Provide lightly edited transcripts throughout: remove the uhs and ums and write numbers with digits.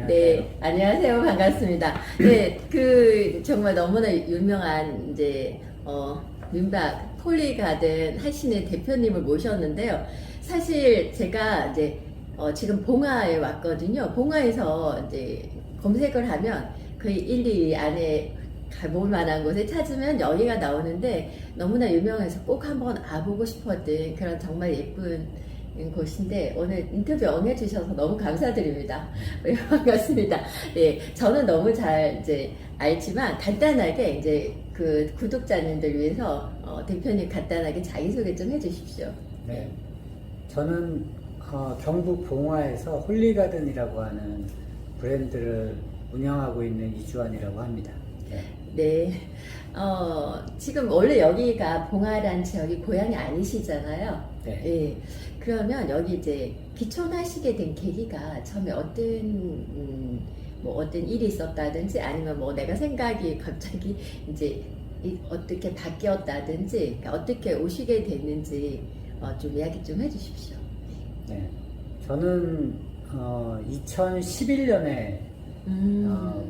네, 안녕하세요. 반갑습니다. 네, 정말 너무나 유명한, 민박 폴리가든 하시는 대표님을 모셨는데요. 사실 제가 지금 봉화에 왔거든요. 봉화에서 검색을 하면 거의 1, 2위 안에 가볼 만한 곳에 찾으면 여기가 나오는데 너무나 유명해서 꼭 한번 와보고 싶었던 그런 정말 예쁜 곳인데 오늘 인터뷰 응해주셔서 너무 감사드립니다. 네, 반갑습니다. 예, 저는 너무 잘 알지만 간단하게 그 구독자님들 위해서 대표님 간단하게 자기소개 좀 해주십시오. 네, 저는 경북 봉화에서 홀리가든이라고 하는 브랜드를 운영하고 있는 이주환이라고 합니다. 네. 네. 지금 원래 여기가 봉화란 지역이 고향이 아니시잖아요. 네. 예. 그러면 여기 귀촌하시게 된 계기가 처음에 어떤 일이 있었다든지 아니면 내가 생각이 갑자기 어떻게 바뀌었다든지 그러니까 어떻게 오시게 됐는지 좀 이야기 좀 해주십시오. 네. 저는 2011년에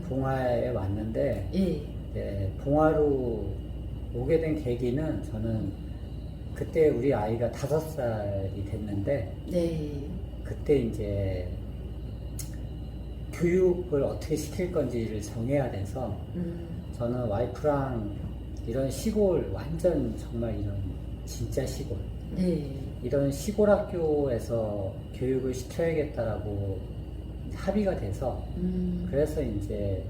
봉화에 왔는데 예. 봉화로 오게 된 계기는 저는 그때 우리 아이가 5살이 됐는데 네. 그때 이제 교육을 어떻게 시킬 건지를 정해야 돼서 저는 와이프랑 이런 시골 완전 정말 이런 진짜 시골 네. 이런 시골 학교에서 교육을 시켜야겠다라고 합의가 돼서 그래서 이제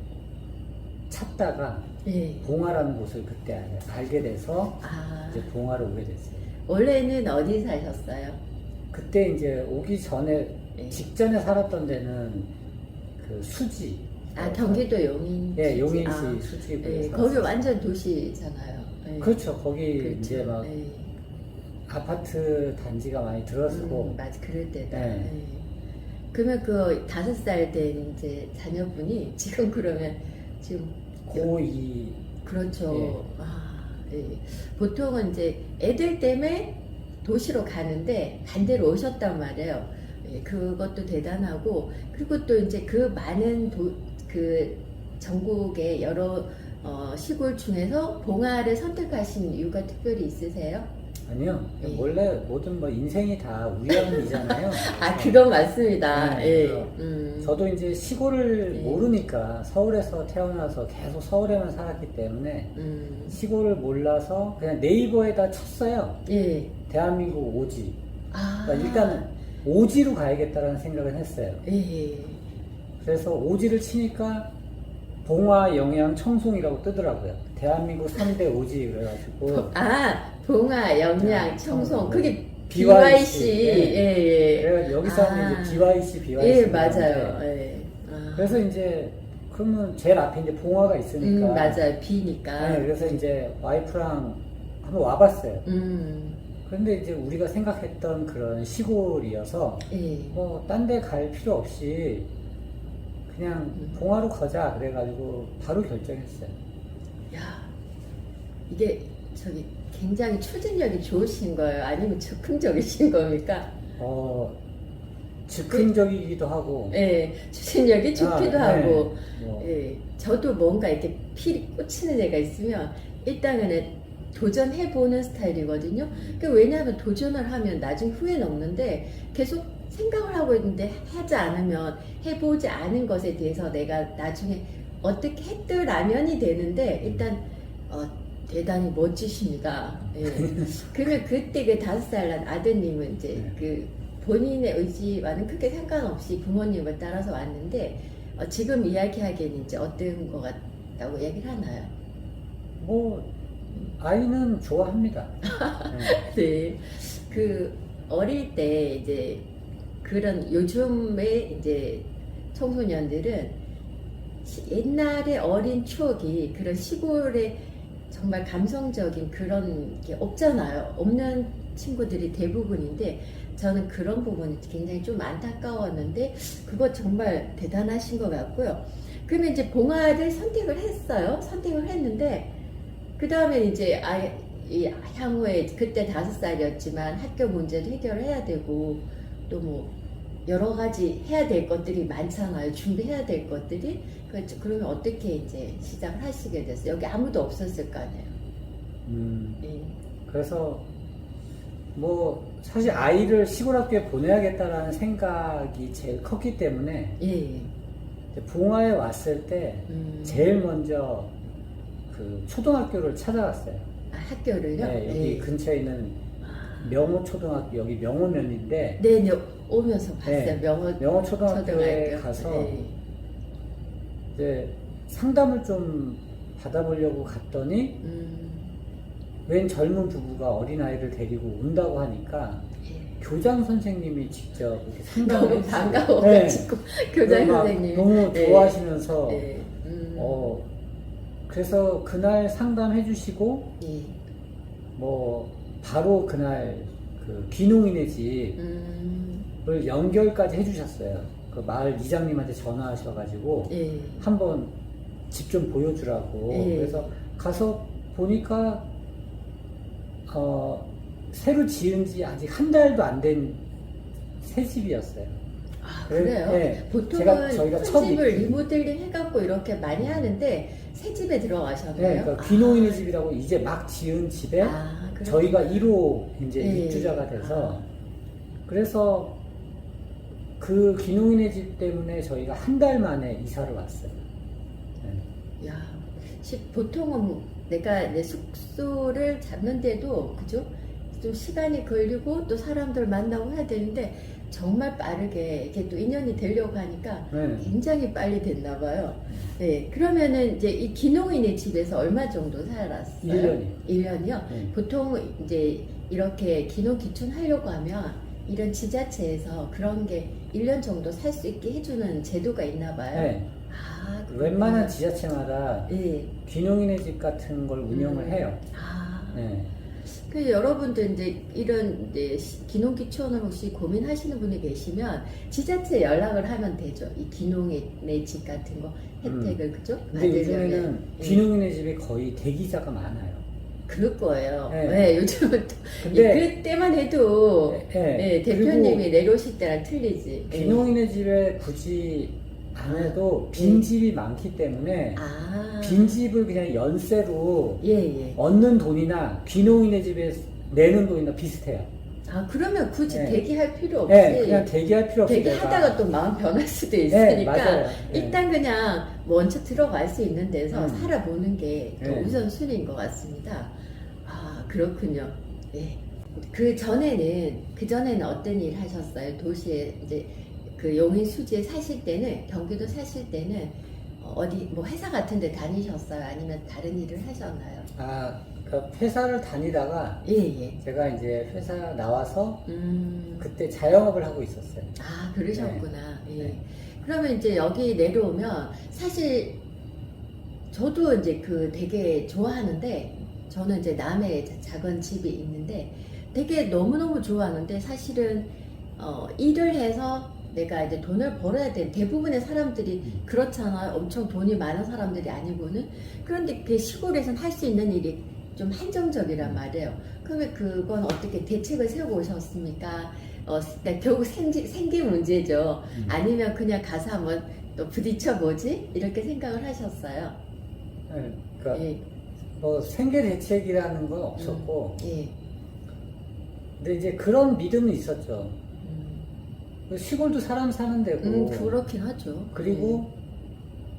찾다가 예. 봉화라는 곳을 그때 알게 돼서 이제 봉화로 오게 됐어요. 원래는 어디 사셨어요? 그때 이제 오기 전에 예. 직전에 살았던 데는 그 수지. 경기도 용인. 예, 용인시 수지구에 예, 거기 완전 도시잖아요. 예. 그렇죠. 거기 그렇죠. 이제 막 예. 아파트 단지가 많이 들어서고. 맞아, 그럴 때다. 네. 예. 그러면 그 5살 된 자녀분이 지금 그러면 지금 고2. 그렇죠. 예. 보통은 애들 때문에 도시로 가는데 반대로 오셨단 말이에요. 예, 그것도 대단하고 그리고 또 그 많은 그 전국의 여러 시골 중에서 봉화를 선택하신 이유가 특별히 있으세요? 아니요. 예. 원래 모든 인생이 다 우연이잖아요. 그건 맞습니다. 네, 예. 저도 이제 시골을 예. 모르니까 서울에서 태어나서 계속 서울에만 살았기 때문에 시골을 몰라서 그냥 네이버에다 쳤어요. 예. 대한민국 오지. 그러니까 일단 오지로 가야겠다라는 생각을 했어요. 예. 그래서 오지를 치니까 봉화, 영양, 청송이라고 뜨더라고요. 대한민국 3대 오지 그래가지고. 봉화, 영양, 네, 청송. 그게 BYC. BYC. 예. 그래가지고 여기서 하는 이제 BYC. 예, 맞아요. 예. 그래서 이제 그러면 제일 앞에 이제 봉화가 있으니까. 맞아요. B니까. 네, 그래서 이제 와이프랑 한번 와봤어요. 음. 그런데 이제 우리가 생각했던 그런 시골이어서 예. 딴 데 갈 필요 없이 그냥 봉화로 가자 그래가지고 바로 결정했어요. 야, 이게 굉장히 추진력이 좋으신 거예요? 아니면 즉흥적이신 겁니까? 즉흥적이기도 하고. 예, 추진력이 좋기도 하고. 뭐. 예, 저도 뭔가 이렇게 필이 꽂히는 애가 있으면 일단은 도전해보는 스타일이거든요. 왜냐하면 도전을 하면 나중 후회는 없는데 계속 생각을 하고 있는데 하지 않으면 해보지 않은 것에 대해서 내가 나중에 어떻게 했더라면이 되는데 일단 대단히 멋지십니다. 예. 그러면 그때 그 5살 난 아드님은 그 본인의 의지와는 크게 상관없이 부모님을 따라서 왔는데 지금 이야기하기에는 어떤 것 같다고 얘기를 하나요? 아이는 좋아합니다. 네. 그 어릴 때 그런 요즘의 청소년들은 옛날의 어린 추억이 그런 시골의 정말 감성적인 그런 게 없잖아요. 없는 친구들이 대부분인데 저는 그런 부분이 굉장히 좀 안타까웠는데 그거 정말 대단하신 것 같고요. 그러면 봉화를 선택을 했어요. 선택을 했는데 그 다음에 향후에 그때 5살이었지만 학교 문제를 해결해야 되고 또 여러 가지 해야 될 것들이 많잖아요. 준비해야 될 것들이. 그러면 어떻게 이제 시작을 하시게 됐어요? 여기 아무도 없었을 거 아니에요. 예. 그래서 뭐 사실 아이를 시골 학교에 보내야겠다라는 생각이 제일 컸기 때문에 예. 이제 봉화에 왔을 때 제일 먼저 그 초등학교를 찾아갔어요. 아, 학교를요? 네, 여기 예. 근처에 있는 명호초등학교, 여기 명호면인데 네, 오면서 봤어요. 네, 명호 명호초등학교에 초등학교. 가서 예. 이제 상담을 좀 받아보려고 갔더니 웬 젊은 부부가 어린아이를 데리고 온다고 하니까 예. 교장 선생님이 직접 이렇게 상담을 너무 해주세요. 반가워가지고 교장 막 선생님이 너무 예. 좋아하시면서 예. 그래서 그날 상담해 주시고 예. 뭐 바로 그날 그 귀농인의 집을 연결까지 해주셨어요. 그 마을 이장님한테 전화하셔가지고 예. 한번 집 좀 보여주라고. 예. 그래서 가서 보니까 새로 지은 지 아직 한 달도 안 된 새 집이었어요. 아, 그래- 그래요? 네. 보통은 저희가 큰 첫 집을 입주. 리모델링 해갖고 이렇게 많이 하는데 새 집에 들어가셨나요? 네, 그러니까 귀농인의 집이라고 이제 막 지은 집에 아, 그렇구나. 저희가 1호 이제 예. 입주자가 돼서 그래서 그 귀농인의 집 때문에 저희가 한 달 만에 이사를 왔어요. 네. 야, 보통은 내가 이제 숙소를 잡는데도 그죠? 좀 시간이 걸리고 또 사람들 만나고 해야 되는데 정말 빠르게 이게 또 인연이 되려고 하니까 네. 굉장히 빨리 됐나 봐요. 네, 그러면은 이제 이 기농인의 집에서 얼마 정도 살았어요? 1년이요. 1년이요? 네. 보통 이제 이렇게 기농 기촌 하려고 하면 이런 지자체에서 그런 게 1년 정도 살 수 있게 해주는 제도가 있나 봐요. 네. 아, 그렇구나. 웬만한 지자체마다 네. 귀농인의 집 같은 걸 운영을 해요. 아, 네. 그 여러분들 이제 이런 이제 기농기촌을 혹시 고민하시는 분이 계시면 지자체 연락을 하면 되죠. 이 기농의 집 같은 거 혜택을 그죠? 근데 요즘에는 받으려면. 귀농인의 집에 거의 대기자가 많아요. 그럴 거예요. 네. 네, 요즘은 또 근데 그때만 해도 네. 네, 대표님이 내려오실 때랑 틀리지. 네. 귀농인의 집에 굳이 안 해도 빈집이 많기 때문에 아, 빈집을 그냥 연세로 예, 예. 얻는 돈이나 귀농인의 집에 내는 돈이나 비슷해요. 아, 그러면 굳이 네. 대기할 필요 없이. 네, 그냥 대기할 필요 없이 대기하다가 또 마음 변할 수도 네, 있으니까 맞아요. 네. 일단 그냥 먼저 들어갈 수 있는 데서 음. 살아보는 게 또 네. 우선순위인 것 같습니다. 아, 그렇군요. 네. 그 전에는 어떤 일 하셨어요? 도시에 이제 그 용인 수지에 사실 때는 경기도 사실 때는 어디 뭐 회사 같은 데 다니셨어요? 아니면 다른 일을 하셨나요? 아, 그러니까 회사를 다니다가 예, 예. 제가 이제 회사 나와서 음. 그때 자영업을 하고 있었어요. 아, 그러셨구나. 예. 네. 그러면 이제 여기 내려오면 사실 저도 이제 그 되게 좋아하는데 저는 이제 남해 작은 집이 있는데 되게 너무너무 좋아하는데 사실은 일을 해서 내가 이제 돈을 벌어야 돼. 대부분의 사람들이 그렇잖아요. 엄청 돈이 많은 사람들이 아니고는. 그런데 그 시골에서는 할 수 있는 일이 좀 한정적이란 말이에요. 그러면 그건 어떻게 대책을 세우고 오셨습니까? 그러니까 결국 생기 문제죠. 아니면 그냥 가서 한번 또 부딪혀 보지? 이렇게 생각을 하셨어요. 네, 그러니까 예, 뭐 생계 대책이라는 건 없었고, 예. 근데 이제 그런 믿음은 있었죠. 시골도 사람 사는 데고, 그렇긴 하죠. 그리고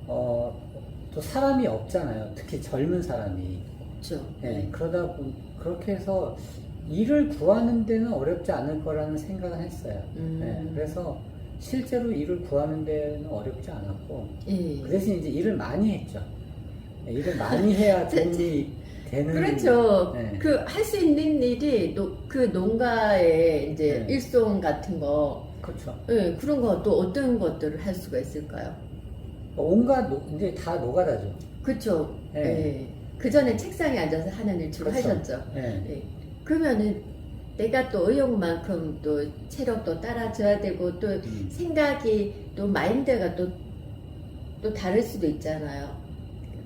또 사람이 없잖아요. 특히 젊은 사람이. 없죠. 네, 그렇게 해서 일을 구하는 데는 어렵지 않을 거라는 생각을 했어요. 네, 그래서 실제로 일을 구하는 데는 어렵지 않았고, 예. 그 대신 이제 일을 많이 했죠. 네, 일을 많이 해야 돈이 되는. 그렇죠. 네. 그 할 수 있는 일이 그 농가의 이제 네. 일손 같은 거, 그렇죠. 예, 그런 거 또 어떤 것들을 할 수가 있을까요? 온갖 이제 다 노가다죠. 그렇죠. 네. 예. 그 전에 책상에 앉아서 하는 일 주로 그렇죠. 하셨죠. 네. 예. 그러면은 내가 또 의욕만큼 또 체력도 따라줘야 되고 또 생각이 또 마인드가 또 다를 수도 있잖아요.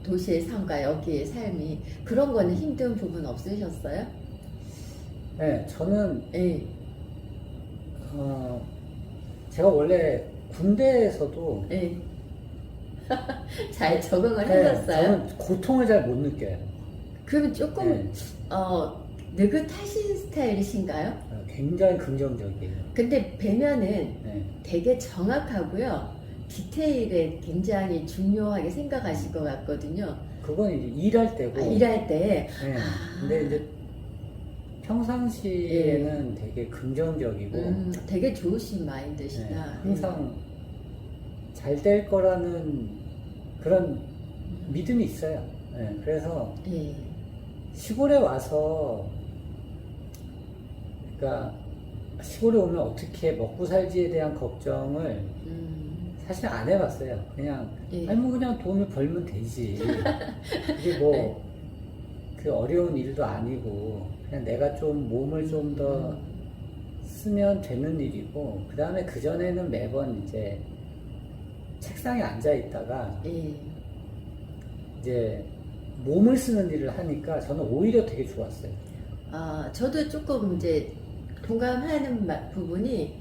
도시의 삶과 여기의 삶이 그런 거는 힘든 부분 없으셨어요? 네, 저는 예. 제가 원래 군대에서도 예. 잘 적응을 네, 하셨어요? 저는 고통을 잘 못 느껴요. 그러면 조금 네, 느긋하신 스타일이신가요? 굉장히 긍정적이에요. 근데 뵈면은 네. 되게 정확하고요. 디테일에 굉장히 중요하게 생각하실 것 같거든요. 그건 이제 일할 때고. 일할 때. 네. 아. 근데 이제 평상시에는 되게 긍정적이고 되게 좋으신 네, 마인드시다. 항상 잘 될 거라는 그런 믿음이 있어요. 네, 그래서 예. 시골에 와서 그러니까 시골에 오면 어떻게 먹고 살지에 대한 걱정을 사실 안 해봤어요. 그냥 예. 아니 뭐 그냥 돈을 벌면 되지. 그게 뭐 그 어려운 일도 아니고 그냥 내가 좀 몸을 좀 더 쓰면 되는 일이고 그 다음에 그 전에는 매번 이제 책상에 앉아 있다가 예. 이제 몸을 쓰는 일을 하니까 저는 오히려 되게 좋았어요. 저도 조금 이제 동감하는 부분이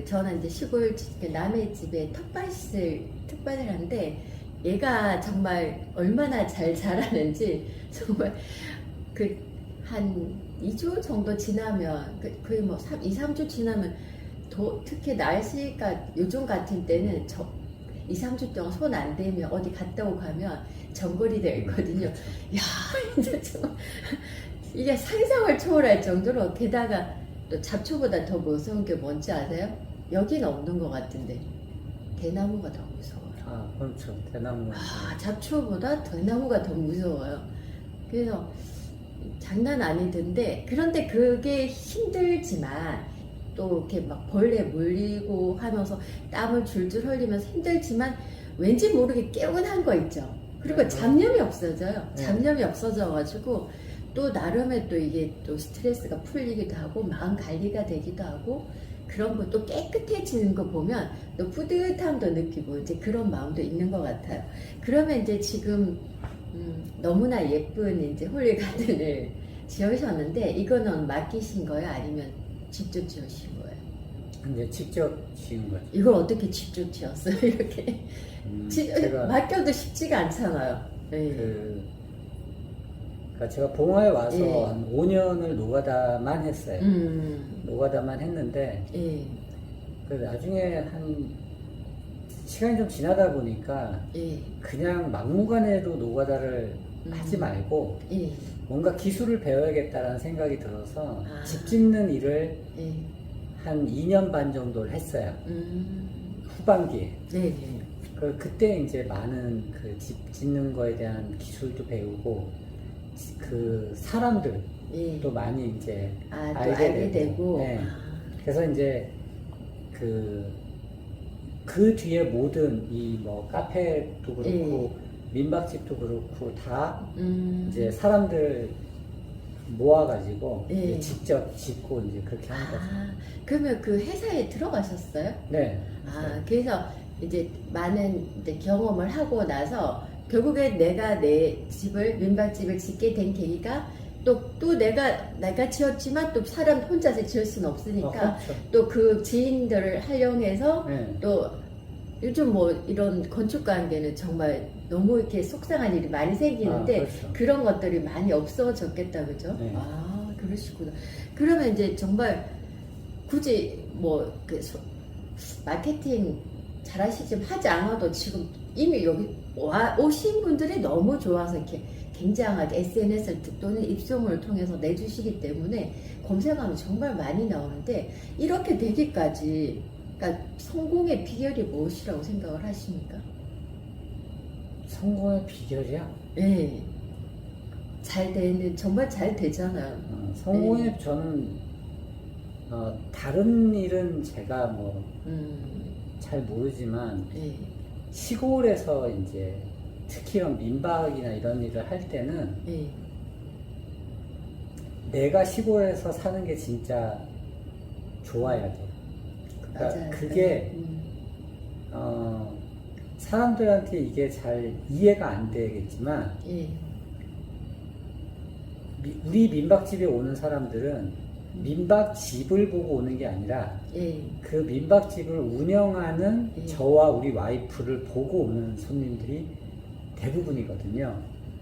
저는 이제 시골 남의 집에 텃밭을 하는데 얘가 정말 얼마나 잘 자라는지 정말 한 2주 정도 지나면 거의 뭐 2, 3주 지나면 특히 날씨가 요즘 같은 때는 2, 3주 동안 손 안 대면 어디 갔다 오고 가면 정거리되어 있거든요. 야, 이제 이게 상상을 초월할 정도로 게다가 또 잡초보다 더 무서운 게 뭔지 아세요? 여기는 없는 것 같은데 대나무가 더 무서워요. 그렇죠. 대나무. 잡초보다 대나무가 더 무서워요. 그래서 장난 아니던데 그런데 그게 힘들지만 또 이렇게 막 벌레 물리고 하면서 땀을 줄줄 흘리면서 힘들지만 왠지 모르게 개운한 거 있죠. 그리고 잡념이 없어져요. 잡념이 없어져가지고 또 나름의 또 이게 또 스트레스가 풀리기도 하고 마음 관리가 되기도 하고 그런 거 또 깨끗해지는 거 보면 또 뿌듯함도 느끼고 이제 그런 마음도 있는 것 같아요. 그러면 이제 지금 너무나 예쁜 이제 홀리 가든을 지으셨는데 이거는 맡기신 거예요? 아니면 직접 지으신 거예요? 이제 직접 지은 거죠. 이걸 어떻게 직접 지었어요? 이렇게 제가 맡겨도 쉽지가 않잖아요. 그러니까 제가 봉화에 와서 예. 한 5년을 노가다만 했어요. 노가다만 했는데 예. 나중에 한 시간이 좀 지나다 보니까 예. 그냥 막무가내로 노가다를 하지 말고 예. 뭔가 기술을 배워야겠다라는 생각이 들어서 아. 집 짓는 일을 예. 한 2년 반 정도를 했어요. 후반기에. 네네. 그때 이제 많은 그 집 짓는 거에 대한 기술도 배우고 그 사람들도 예. 많이 이제 또 알게 되고. 네. 그래서 이제 그 뒤에 모든 이 뭐 카페도 그렇고 민박집도 그렇고 다 이제 사람들 모아가지고 이제 직접 짓고 이제 그렇게 하는 거죠. 그러면 그 회사에 들어가셨어요? 네. 그래서 이제 많은 이제 경험을 하고 나서 결국에 내가 내 집을 민박집을 짓게 된 계기가 또 내가 지었지만 또 사람 혼자서 지을 수는 없으니까 그렇죠. 또 그 지인들을 활용해서 네. 또 요즘 뭐 이런 건축 관계는 정말 너무 이렇게 속상한 일이 많이 생기는데 그렇죠. 그런 것들이 많이 없어졌겠다 그죠? 네. 그러시구나. 그러면 이제 정말 굳이 마케팅 잘하시지 하지 않아도 지금 이미 여기 오신 분들이 너무 좋아서 이렇게 굉장하게 SNS를 또는 입소문을 통해서 내주시기 때문에 검색하면 정말 많이 나오는데 이렇게 되기까지 그러니까 성공의 비결이 무엇이라고 생각을 하십니까? 성공의 비결이야? 네. 정말 잘 되잖아요. 성공의 저는 다른 일은 제가 뭐 잘 모르지만 시골에서 이제 특히 이런 민박이나 이런 일을 할 때는 내가 시골에서 사는 게 진짜 좋아야 돼. 그러니까 맞아요. 그게 사람들한테 이게 잘 이해가 안 되겠지만 우리 민박집에 오는 사람들은 민박집을 보고 오는 게 아니라 예. 그 민박집을 운영하는 예. 저와 우리 와이프를 보고 오는 손님들이 대부분이거든요.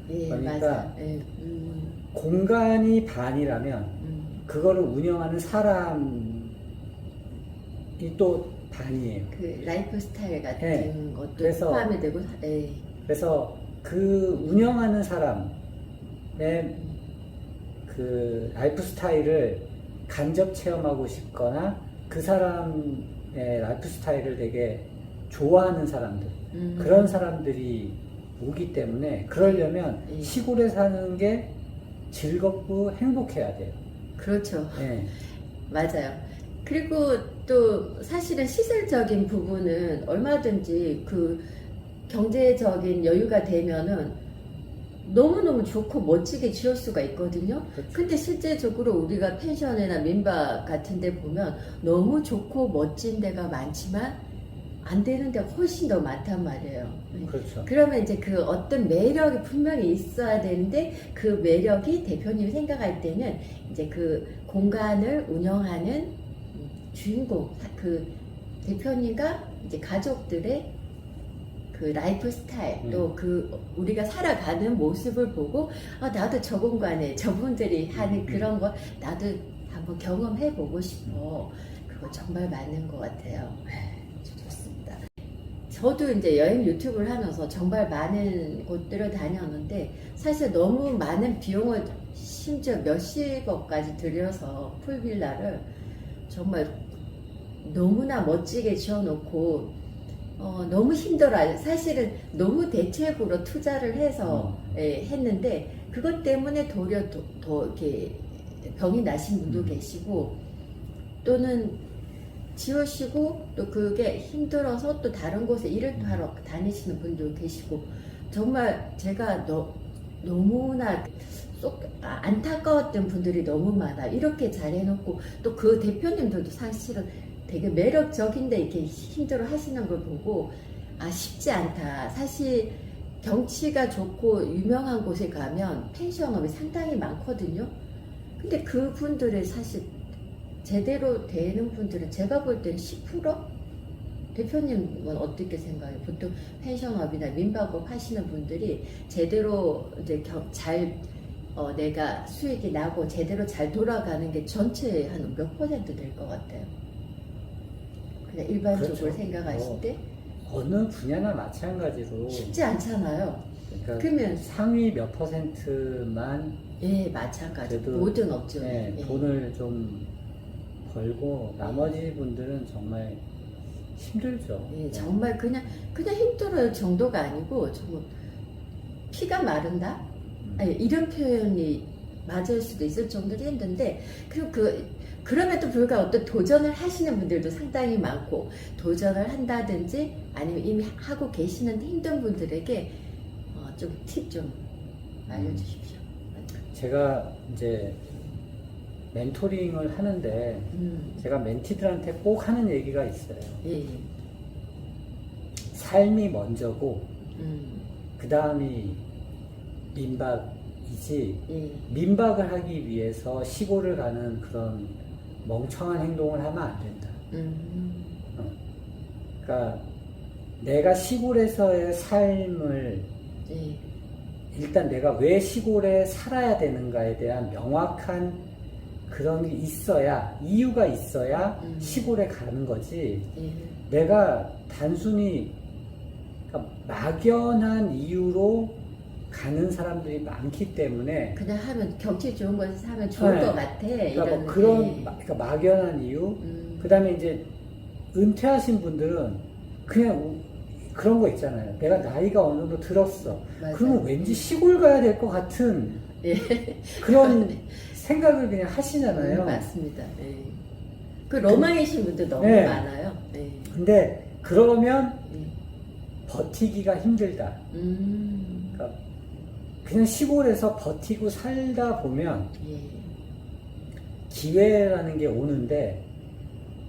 예, 그러니까 맞아. 예. 공간이 반이라면 그거를 운영하는 사람이 또 반이에요. 그 라이프 스타일 같은 네. 것도 그래서- 포함이 되고, 예. 그래서 그 운영하는 사람의 그 라이프 스타일을 간접 체험하고 싶거나 그 사람의 라이프 스타일을 되게 좋아하는 사람들, 그런 사람들이 오기 때문에 그러려면 예. 시골에 사는 게 즐겁고 행복해야 돼요. 그렇죠. 예. 맞아요. 그리고 또 사실은 시설적인 부분은 얼마든지 그 경제적인 여유가 되면은 너무너무 좋고 멋지게 지을 수가 있거든요. 그렇죠. 근데 실제적으로 우리가 펜션이나 민박 같은 데 보면 너무 좋고 멋진 데가 많지만 안 되는 데가 훨씬 더 많단 말이에요. 그렇죠. 그러면 이제 그 어떤 매력이 분명히 있어야 되는데 그 매력이 대표님이 생각할 때는 이제 그 공간을 운영하는 주인공, 그 대표님과 이제 가족들의 그 라이프 스타일, 또 그 우리가 살아가는 모습을 보고 나도 저 공간에 저분들이 하는 그런 거 나도 한번 경험해 보고 싶어. 그거 정말 맞는 것 같아요. 좋습니다. 저도 이제 여행 유튜브를 하면서 정말 많은 곳들을 다녔는데 사실 너무 많은 비용을 심지어 몇십억까지 들여서 풀빌라를 정말 너무나 멋지게 지어놓고 너무 힘들어요. 사실은 너무 대책으로 투자를 해서 했는데 그것 때문에 도리어 더 이렇게 병이 나신 분도 계시고 또는 지으시고 또 그게 힘들어서 또 다른 곳에 일을 하러 다니시는 분도 계시고 정말 제가 너무나 안타까웠던 분들이 너무 많아. 이렇게 잘 해놓고 또 그 대표님들도 사실은 되게 매력적인데 이렇게 힘들어 하시는 걸 보고 쉽지 않다. 사실 경치가 좋고 유명한 곳에 가면 펜션업이 상당히 많거든요. 근데 그분들의 사실 제대로 되는 분들은 제가 볼 때는 10%? 대표님은 어떻게 생각해요? 보통 펜션업이나 민박업 하시는 분들이 제대로 이제 내가 수익이 나고 제대로 잘 돌아가는 게 전체의 한 몇 퍼센트 될 것 같아요? 그냥 일반적으로 그렇죠. 생각하실 때 어느 분야나 마찬가지로 쉽지 않잖아요. 그러니까 그러면 상위 몇 퍼센트만 마찬가지. 그래도, 모든 업종에 네, 돈을 좀 벌고 나머지 분들은 정말 힘들죠. 정말 그냥 힘들어요 정도가 아니고 정말 피가 마른다. 이런 표현이 맞을 수도 있을 정도로 힘든데 그리고 그럼에도 불구하고 또 도전을 하시는 분들도 상당히 많고 도전을 한다든지 아니면 이미 하고 계시는데 힘든 분들에게 좀 팁 좀 알려주십시오. 제가 이제 멘토링을 하는데 제가 멘티들한테 꼭 하는 얘기가 있어요. 예. 삶이 먼저고 그 다음이 민박이지 예. 민박을 하기 위해서 시골을 가는 그런 멍청한 행동을 하면 안 된다. 그러니까 내가 시골에서의 삶을 예. 일단 내가 왜 시골에 살아야 되는가에 대한 명확한 그런 게 있어야 이유가 있어야 시골에 가는 거지. 예. 내가 단순히 그러니까 막연한 이유로 가는 사람들이 많기 때문에 그냥 하면 경치 좋은 곳에서 하면 좋을 네. 것 같아. 그러니까 이런 뭐 그런 예. 그러니까 막연한 이유. 그다음에 이제 은퇴하신 분들은 그냥 그런 거 있잖아요. 내가 나이가 어느 정도 들었어. 맞아요. 그러면 왠지 시골 가야 될 것 같은 예. 그런 생각을 그냥 하시잖아요. 맞습니다. 예. 그 로망이신 분들 너무 네. 많아요. 예. 근데 그러면 예. 버티기가 힘들다. 그러니까 그냥 시골에서 버티고 살다 보면 예. 기회라는 게 오는데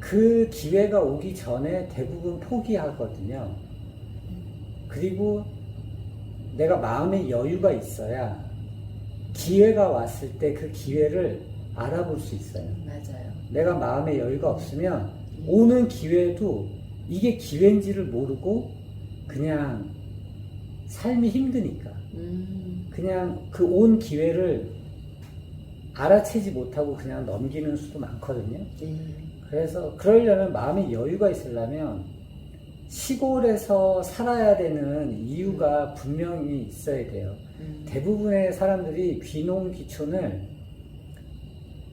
그 기회가 오기 전에 대부분 포기하거든요. 그리고 내가 마음의 여유가 있어야 기회가 왔을 때 그 기회를 알아볼 수 있어요. 맞아요. 내가 마음의 여유가 없으면 오는 기회도 이게 기회인지를 모르고 그냥 삶이 힘드니까 그냥 그 온 기회를 알아채지 못하고 그냥 넘기는 수도 많거든요. 그래서 그러려면 마음의 여유가 있으려면 시골에서 살아야 되는 이유가 분명히 있어야 돼요. 대부분의 사람들이 귀농귀촌을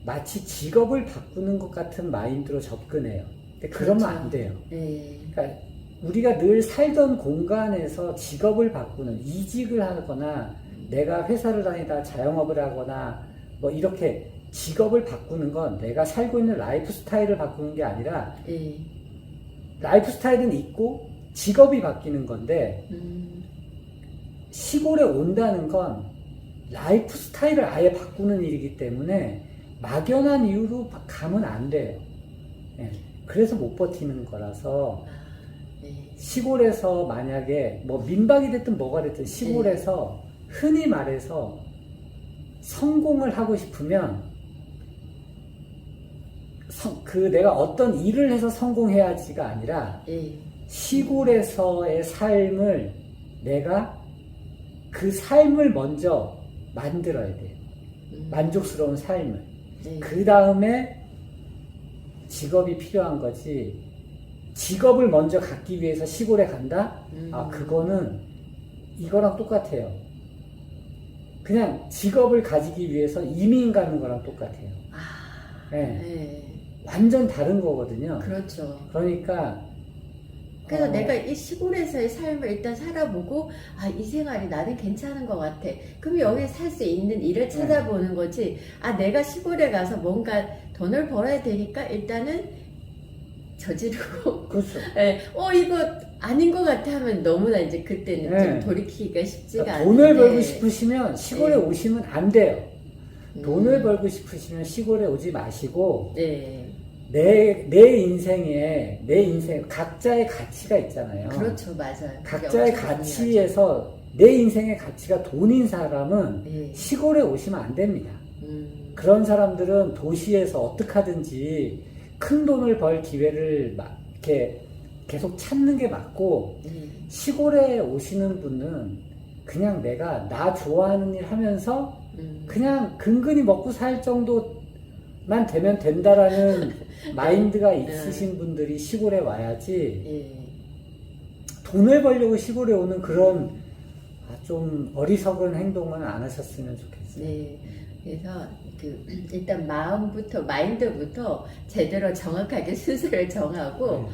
마치 직업을 바꾸는 것 같은 마인드로 접근해요. 근데 그러면 그렇죠. 안 돼요. 그러니까 우리가 늘 살던 공간에서 직업을 바꾸는, 이직을 하거나 내가 회사를 다니다 자영업을 하거나 뭐 이렇게 직업을 바꾸는 건 내가 살고 있는 라이프 스타일을 바꾸는 게 아니라 라이프 스타일은 있고 직업이 바뀌는 건데 시골에 온다는 건 라이프 스타일을 아예 바꾸는 일이기 때문에 막연한 이유로 가면 안 돼요. 그래서 못 버티는 거라서 시골에서 만약에 뭐 민박이 됐든 뭐가 됐든 시골에서 흔히 말해서 성공을 하고 싶으면 내가 어떤 일을 해서 성공해야지가 아니라 시골에서의 삶을 내가 그 삶을 먼저 만들어야 돼요. 만족스러운 삶을. 그 다음에 직업이 필요한 거지. 직업을 먼저 갖기 위해서 시골에 간다? 그거는 이거랑 똑같아요. 그냥 직업을 가지기 위해서 이민 가는 거랑 똑같아요. 완전 다른 거거든요. 그렇죠. 그러니까 그래서 내가 이 시골에서의 삶을 일단 살아보고 이 생활이 나는 괜찮은 것 같아. 그럼 여기 살 수 있는 일을 찾아보는 거지. 내가 시골에 가서 뭔가 돈을 벌어야 되니까 일단은 저지르고 그렇죠. 이거 아닌 것 같아 하면 너무나 이제 그때는 좀 돌이키기가 쉽지가 않은데 돈을 벌고 싶으시면 시골에 오시면 안 돼요. 돈을 벌고 싶으시면 시골에 오지 마시고 내 인생 각자의 가치가 있잖아요. 그렇죠, 맞아요. 각자의 가치에서 내 인생의 가치가 돈인 사람은 시골에 오시면 안 됩니다. 그런 사람들은 도시에서 어떻게 하든지 큰 돈을 벌 기회를 이렇게 계속 찾는 게 맞고 시골에 오시는 분은 그냥 내가 나 좋아하는 일 하면서 그냥 근근히 먹고 살 정도만 되면 된다라는 마인드가 있으신 분들이 시골에 와야지 돈을 벌려고 시골에 오는 그런 좀 어리석은 행동은 안 하셨으면 좋겠어요. 그래서 일단 마인드부터 제대로 정확하게 순서를 정하고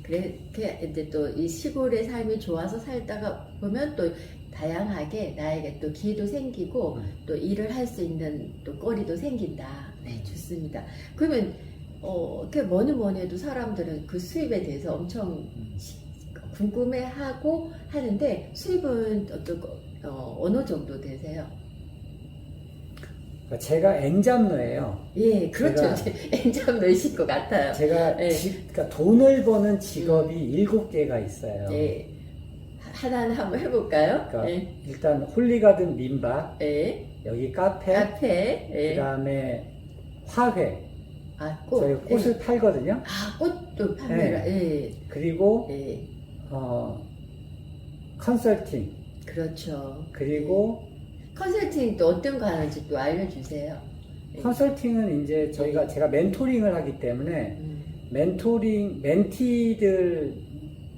그렇게 이제 또 이 시골의 삶이 좋아서 살다가 보면 또 다양하게 나에게 또 기회도 생기고 또 일을 할 수 있는 또 거리도 생긴다. 좋습니다. 그러면 그 뭐니 해도 사람들은 그 수입에 대해서 엄청 궁금해하고 하는데 수입은 어느 정도 되세요? 제가 엔잡러예요. 그렇죠. 엔잡러이실 것 같아요. 제가 그러니까 돈을 버는 직업이 7개가 있어요. 하나하나 한번 해볼까요? 그러니까 일단 홀리가든 민박, 여기 카페, 그 다음에 화훼. 꽃. 저희 꽃을 팔거든요. 꽃도 판매를. 그리고 컨설팅. 그렇죠. 그리고 컨설팅 또 어떤 거 하는지 또 알려주세요. 컨설팅은 이제 제가 멘토링을 하기 때문에 멘티들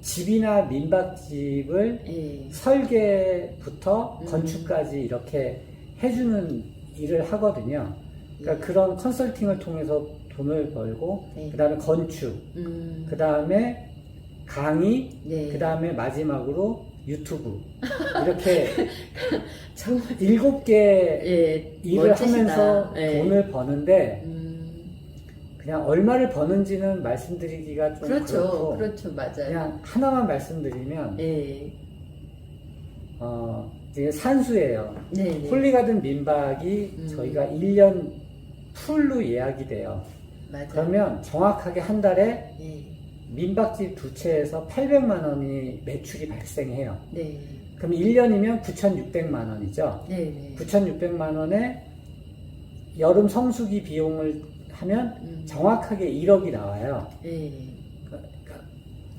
집이나 민박집을 설계부터 건축까지 이렇게 해주는 일을 하거든요. 그러니까 그런 컨설팅을 통해서 돈을 벌고 그 다음에 건축, 그 다음에 강의, 그 다음에 마지막으로 유튜브 이렇게 정말 7개 일을 멋지시다. 하면서 돈을 버는데 그냥 얼마를 버는지는 말씀드리기가 좀 그렇고 그렇죠, 맞아요. 그냥 하나만 말씀드리면 이게 산수예요. 홀리가든 민박이 저희가 1년 풀로 예약이 돼요. 맞아요. 그러면 정확하게 한 달에 민박집 2채에서 800만 원이 매출이 발생해요. 그럼 1년이면 9,600만 원이죠. 9,600만 원에 여름 성수기 비용을 하면 정확하게 1억이 나와요. 예. 그러니까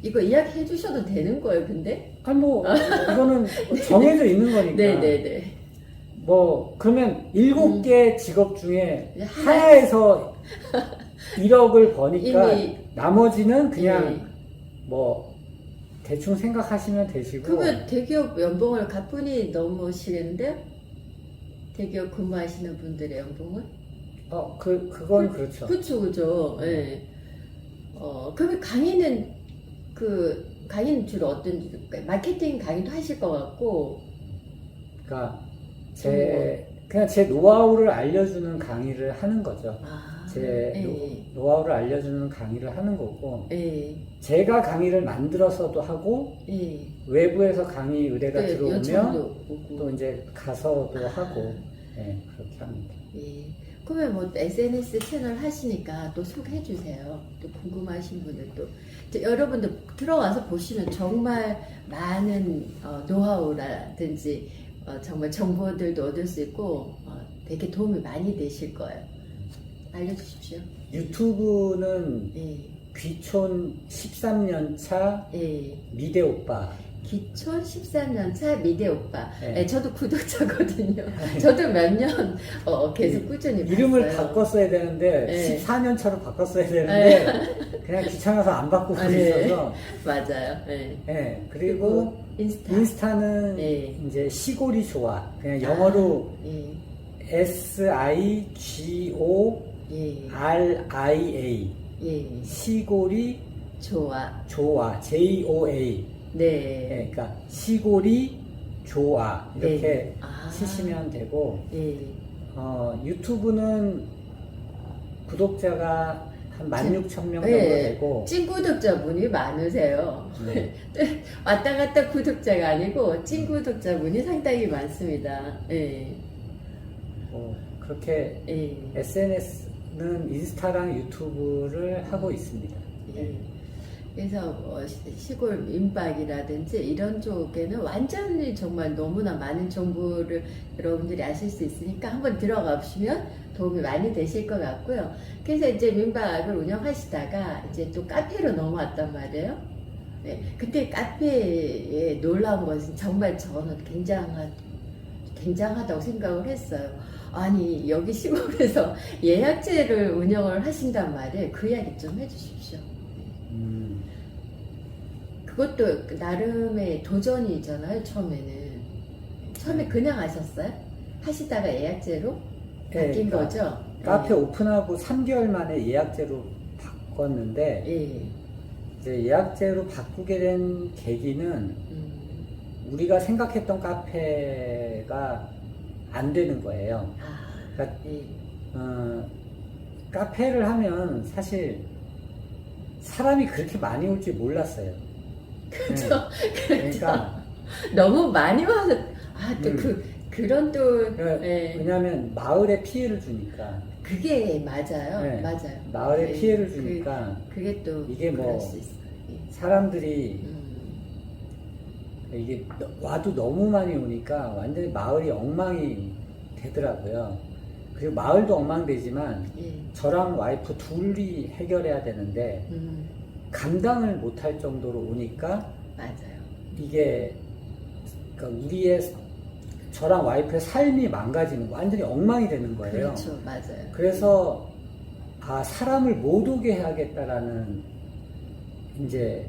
이거 이야기해 주셔도 되는 거예요, 근데? 아니 뭐 이거는 정해져 있는 거니까. 네네네. 뭐 그러면 7개 직업 중에 이제 하나에서 1억을 버니까 이미- 나머지는 그냥 예. 뭐 대충 생각하시면 되시고. 그러면 대기업 연봉을 가뿐히 넘으시는데? 대기업 근무하시는 분들의 연봉을? 그건 그렇죠. 그쵸, 그죠. 예. 그러면 강의는 주로 어떤, 마케팅 강의도 하실 것 같고, 그러니까 그냥 제 노하우를 알려주는 강의를 하는 거죠. 제 예. 노하우를 알려주는 강의를 하는 거고, 예. 제가 강의를 만들어서도 하고, 예. 외부에서 강의 의뢰가 네, 들어오면 요청도 오고. 또 이제 가서도 하고, 네, 그렇게 합니다. 예. 그러면 뭐 SNS 채널 하시니까 또 소개해 주세요. 또 궁금하신 분들 또 여러분들 들어와서 보시면 정말 많은 노하우라든지 정말 정보들도 얻을 수 있고 되게 도움이 많이 되실 거예요. 알려주십시오. 유튜브는 예. 귀촌 13년 차 예. 미대 오빠. 기촌 13년차 미대 오빠. 네. 예, 저도 구독자거든요. 저도 몇 년 계속 꾸준히 이름을 봤어요. 바꿨어야 되는데 네. 14년 차로 바꿨어야 되는데 그냥 귀찮아서 안 바꾸고 네. 있어서. 맞아요. 예. 네, 그리고 인스타. 인스타는 네. 이제 시골이 좋아. 그냥 영어로 예. SIGORIA. 예. 시골이 좋아. 좋아. JOA. 네. 네, 그러니까 시골이 좋아. 이렇게 네. 치시면 되고, 예. 유튜브는 구독자가 한 16,000명 정도 네. 되고, 찐 구독자분이 많으세요. 네. 왔다 갔다 구독자가 아니고 찐 구독자분이 상당히 많습니다. 예. 그렇게 예. SNS는 인스타랑 유튜브를 하고 있습니다. 예. 그래서 시골 민박이라든지 이런 쪽에는 완전히 정말 너무나 많은 정보를 여러분들이 아실 수 있으니까 한번 들어가 보시면 도움이 많이 되실 것 같고요. 그래서 이제 민박을 운영하시다가 이제 또 카페로 넘어왔단 말이에요. 네. 근데 카페에 놀라운 것은 정말 저는 굉장하다고 생각을 했어요. 아니 여기 시골에서 예약제를 운영을 하신단 말이에요. 그 이야기 좀 해주십시오. 그것도 나름의 도전이잖아요. 처음에 그냥 하셨어요? 하시다가 예약제로 바뀐 그러니까 거죠? 카페 오픈하고 3개월 만에 예약제로 바꿨는데, 예. 이제 예약제로 바꾸게 된 계기는 우리가 생각했던 카페가 안 되는 거예요. 그러니까 예. 카페를 하면 사실 사람이 그렇게 많이 올 줄 몰랐어요. 그렇죠. 그러니까 너무 많이 와서 또 음. 그런 또 예. 왜냐하면 마을에 피해를 주니까, 그게 맞아요. 네. 맞아요. 마을에 예. 피해를 주니까 그게 또 이게 뭐 그럴 수 있어요. 예. 사람들이 이게 와도 너무 많이 오니까 완전히 마을이 엉망이 되더라고요. 그리고 마을도 엉망되지만 예. 저랑 와이프 둘이 해결해야 되는데 감당을 못할 정도로 오니까 맞아요. 이게 그러니까 저랑 와이프의 삶이 망가지는, 완전히 엉망이 되는 거예요. 그렇죠. 맞아요. 그래서 사람을 못 오게 해야겠다라는 이제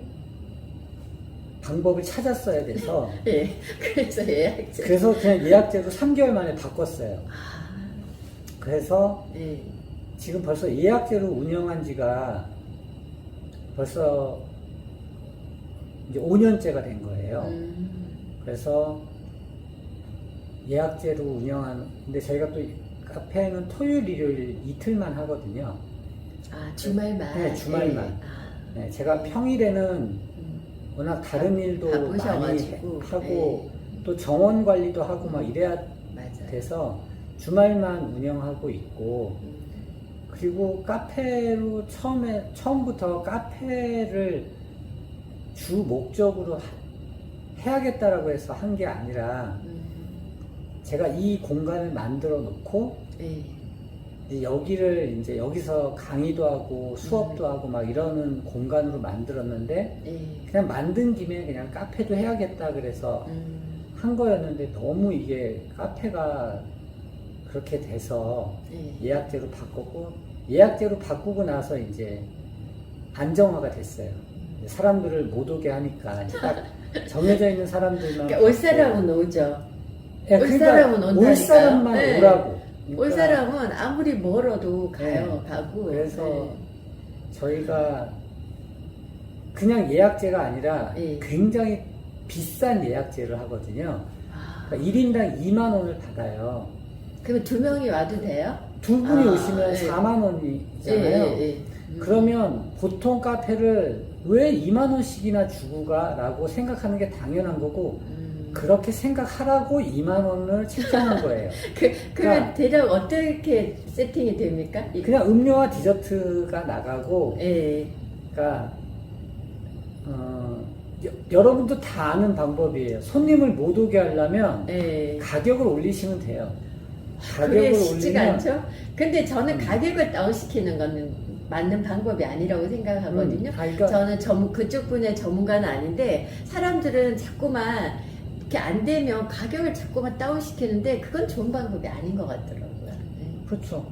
방법을 찾았어야 돼서 예. 그래서 예약제. 그래서 그냥 예약제로 3개월 만에 바꿨어요. 그래서 예. 지금 벌써 예약제로 운영한 지가 벌써 이제 5년째가 된 거예요. 그래서 예약제로 근데 저희가 또 카페는 토요일, 일요일 이틀만 하거든요. 주말만. 네, 주말만. 예. 네, 제가 평일에는 워낙 다른 일도 많이 바쁘셔가지고. 하고 또 정원 관리도 하고 막 이래야 맞아요. 돼서 주말만 운영하고 있고, 그리고 카페로 처음부터 카페를 주 목적으로 해야겠다라고 해서 한 게 아니라 제가 이 공간을 만들어 놓고 예. 이제 여기를 이제 여기서 강의도 하고 수업도 하고 막 이러는 공간으로 만들었는데 예. 그냥 만든 김에 그냥 카페도 해야겠다 그래서 음. 한 거였는데 너무 이게 카페가 그렇게 돼서 예. 예약제로 바꿨고 예약제로 바꾸고 나서 이제 안정화가 됐어요. 사람들을 못 오게 하니까 이제 딱 정해져 있는 사람들만 그러니까 올 사람은 오죠. 예, 올 사람은 온다니까요. 올 사람만 네. 오라고. 올 그러니까 사람은 아무리 멀어도 가요. 네. 가고. 그래서 저희가 그냥 예약제가 아니라 네. 굉장히 비싼 예약제를 하거든요. 아, 그러니까 1인당 2만 원을 받아요. 그러면 두 명이 와도 돼요? 두 분이 아, 오시면 네. 4만 원이잖아요. 예. 그러면 보통 카페를 왜 2만 원씩이나 주고 가라고 생각하는 게 당연한 거고 그렇게 생각하라고 2만 원을 책정한 거예요. 그러면 그러니까 대략 어떻게 세팅이 됩니까? 그냥 음료와 디저트가 나가고 예. 그러니까 여러분도 다 아는 방법이에요. 손님을 못 오게 하려면 예. 가격을 올리시면 돼요. 그게 가격을 쉽지가 올리면 않죠? 근데 저는 가격을 다운시키는 거는 맞는 방법이 아니라고 생각하거든요. 그러니까 저는 그쪽 분야의 전문가는 아닌데 사람들은 자꾸만 이렇게 안 되면 가격을 자꾸만 다운시키는데 그건 좋은 방법이 아닌 것 같더라고요. 네. 그렇죠.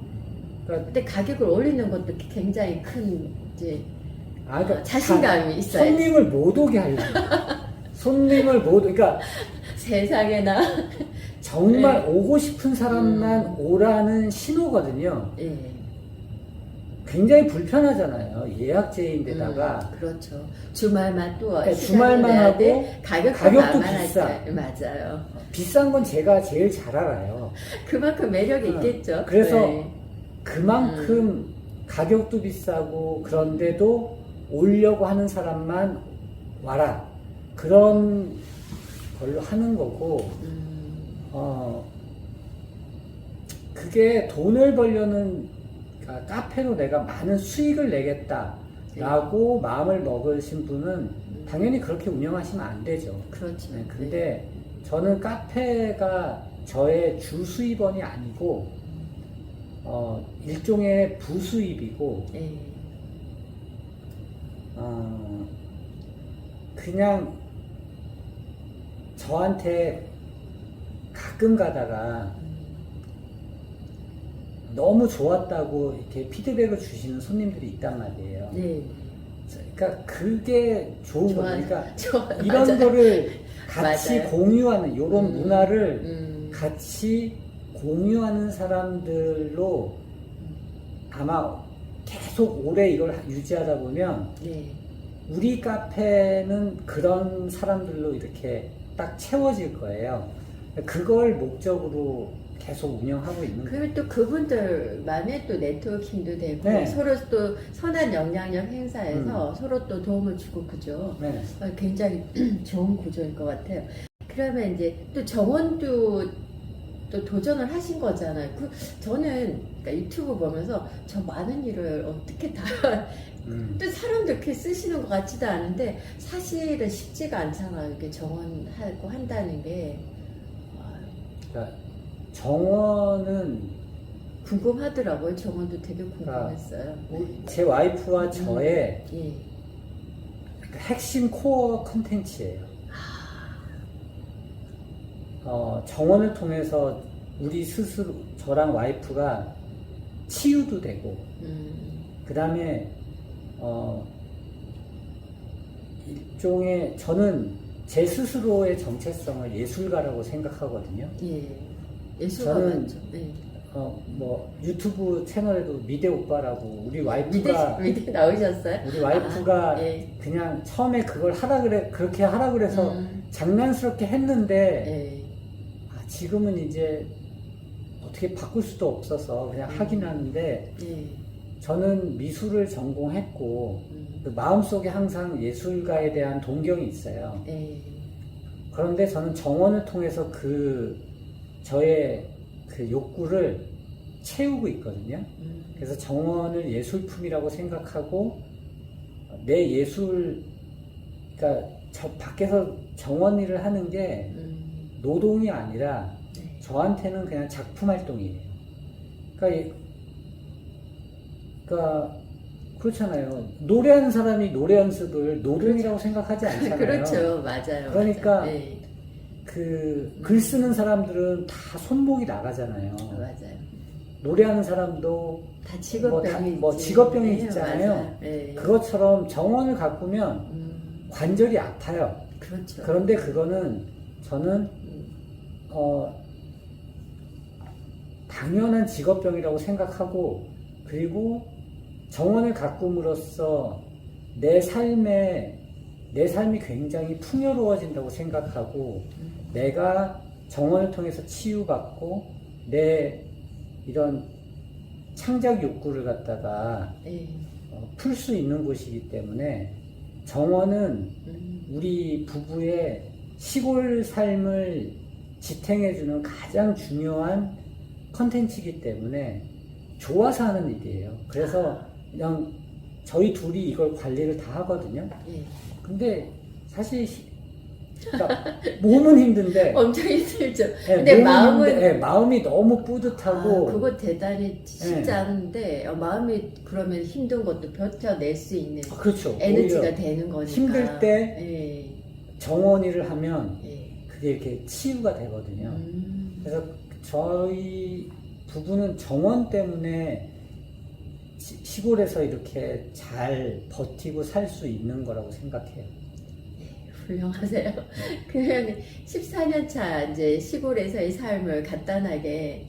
그러니까 근데 가격을 올리는 것도 굉장히 큰 이제 그러니까 자신감이 있어요. 손님을 못 오게 하려고. 손님을 못, 그러니까 세상에나. 정말 네. 오고 싶은 사람만 오라는 신호거든요. 예. 굉장히 불편하잖아요. 예약제인데다가. 그렇죠. 주말만 또 네, 시간을 주말만 내야 하고 돼. 가격도 만만하지. 비싸. 맞아요. 비싼 건 제가 제일 잘 알아요. 그만큼 매력이 있겠죠. 그래서 네. 그만큼 가격도 비싸고 그런데도 오려고 하는 사람만 와라. 그런 걸로 하는 거고, 그게 돈을 벌려는, 그러니까 카페로 내가 많은 수익을 내겠다라고 마음을 먹으신 분은 당연히 그렇게 운영하시면 안 되죠. 그렇죠. 네, 근데 저는 카페가 저의 주 수입원이 아니고, 일종의 부수입이고, 네. 그냥 저한테 가끔 가다가 너무 좋았다고 이렇게 피드백을 주시는 손님들이 있단 말이에요. 네. 그러니까 그게 좋은 거예요. 그러니까 이런 맞아요. 거를 같이 맞아요. 공유하는 이런 문화를 음. 같이 공유하는 사람들로 아마 계속 오래 이걸 유지하다 보면 네. 우리 카페는 그런 사람들로 이렇게 딱 채워질 거예요. 그걸 목적으로 계속 운영하고 있는 거예요. 그리고 또 그분들만의 또 네트워킹도 되고 네. 서로 또 선한 영향력 행사해서 서로 또 도움을 주고 그죠. 네. 굉장히 좋은 구조일 것 같아요. 그러면 이제 또 정원도 또 도전을 하신 거잖아요. 저는 그러니까 유튜브 보면서 저 많은 일을 어떻게 다 또 사람들 이렇게 쓰시는 것 같지도 않은데 사실은 쉽지가 않잖아요. 이렇게 정원하고 한다는 게 그러니까 정원은 궁금하더라고요. 정원도 되게 궁금했어요. 제 와이프와 저의 예. 핵심 코어 컨텐츠예요. 정원을 통해서 우리 스스로, 저랑 와이프가 치유도 되고, 그 다음에, 일종의, 저는 제 스스로의 정체성을 예술가라고 생각하거든요. 예. 예술가 저는 맞죠. 예. 유튜브 채널에도 미대 오빠라고, 우리 와이프가, 미대 나오셨어요? 우리 와이프가 예. 그냥 처음에 그렇게 하라 그래서 장난스럽게 했는데, 예. 지금은 이제 어떻게 바꿀 수도 없어서 그냥 하긴 하는데 예. 저는 미술을 전공했고 그 마음속에 항상 예술가에 대한 동경이 있어요. 예. 그런데 저는 정원을 통해서 저의 그 욕구를 채우고 있거든요. 그래서 정원을 예술품이라고 생각하고 내 예술, 그러니까 저 밖에서 정원 일을 하는 게 노동이 아니라 네. 저한테는 그냥 작품 활동이에요. 그러니까 그러니까 그렇잖아요. 노래하는 사람이 노래 연습을 노동이라고 생각하지 않잖아요. 그렇죠, 맞아요. 그러니까 맞아요. 네. 그 글 쓰는 사람들은 다 손목이 나가잖아요. 맞아요. 노래하는 사람도 다 직업병이 뭐 있지. 직업병이 네, 있잖아요. 맞아요. 네. 그것처럼 정원을 가꾸면 관절이 아파요. 그렇죠. 그런데 그거는 저는 당연한 직업병이라고 생각하고, 그리고 정원을 가꿈으로써 내 삶이 굉장히 풍요로워진다고 생각하고, 내가 정원을 통해서 치유받고 내 이런 창작 욕구를 갖다가 네. 풀 수 있는 곳이기 때문에 정원은 우리 부부의 시골 삶을 지탱해주는 가장 중요한 컨텐츠이기 때문에 좋아서 하는 일이에요. 그래서 그냥 저희 둘이 이걸 관리를 다 하거든요. 네. 근데 사실 그러니까 몸은 힘든데 엄청 힘들죠. 네, 근데 몸은 마음은 힘든데, 네, 마음이 너무 뿌듯하고 그거 대단히 쉽지 네. 않은데 마음이 그러면 힘든 것도 버텨낼 수 있는 그렇죠. 에너지가 오히려 되는 거니까. 힘들 때 네. 정원 일을 하면 네. 그게 이렇게 치유가 되거든요. 그래서 저희 부부는 정원 때문에 시골에서 이렇게 잘 버티고 살 수 있는 거라고 생각해요. 훌륭하세요. 그러면 14년 차 이제 시골에서의 삶을 간단하게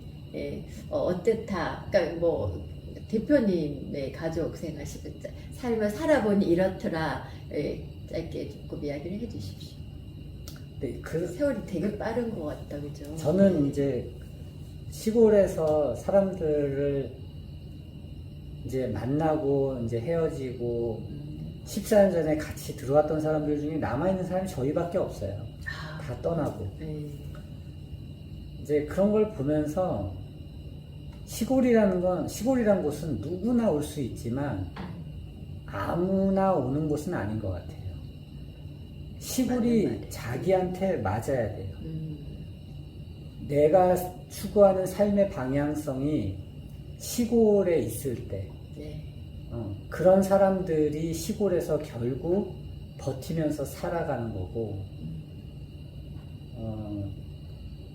어땠다. 그러니까 뭐 대표님의 가족 생활 삶을 살아보니 이렇더라. 짧게 조금 이야기를 해주십시오. 네, 세월이 되게 빠른 것 같다, 그죠? 저는 이제 시골에서 사람들을 이제 만나고 이제 헤어지고 14년 전에 같이 들어왔던 사람들 중에 남아있는 사람이 저희밖에 없어요. 다 떠나고. 이제 그런 걸 보면서 시골이라는 곳은 누구나 올 수 있지만 아무나 오는 곳은 아닌 것 같아요. 시골이 자기한테 맞아야 돼요. 내가 추구하는 삶의 방향성이 시골에 있을 때 그런 사람들이 시골에서 결국 버티면서 살아가는 거고,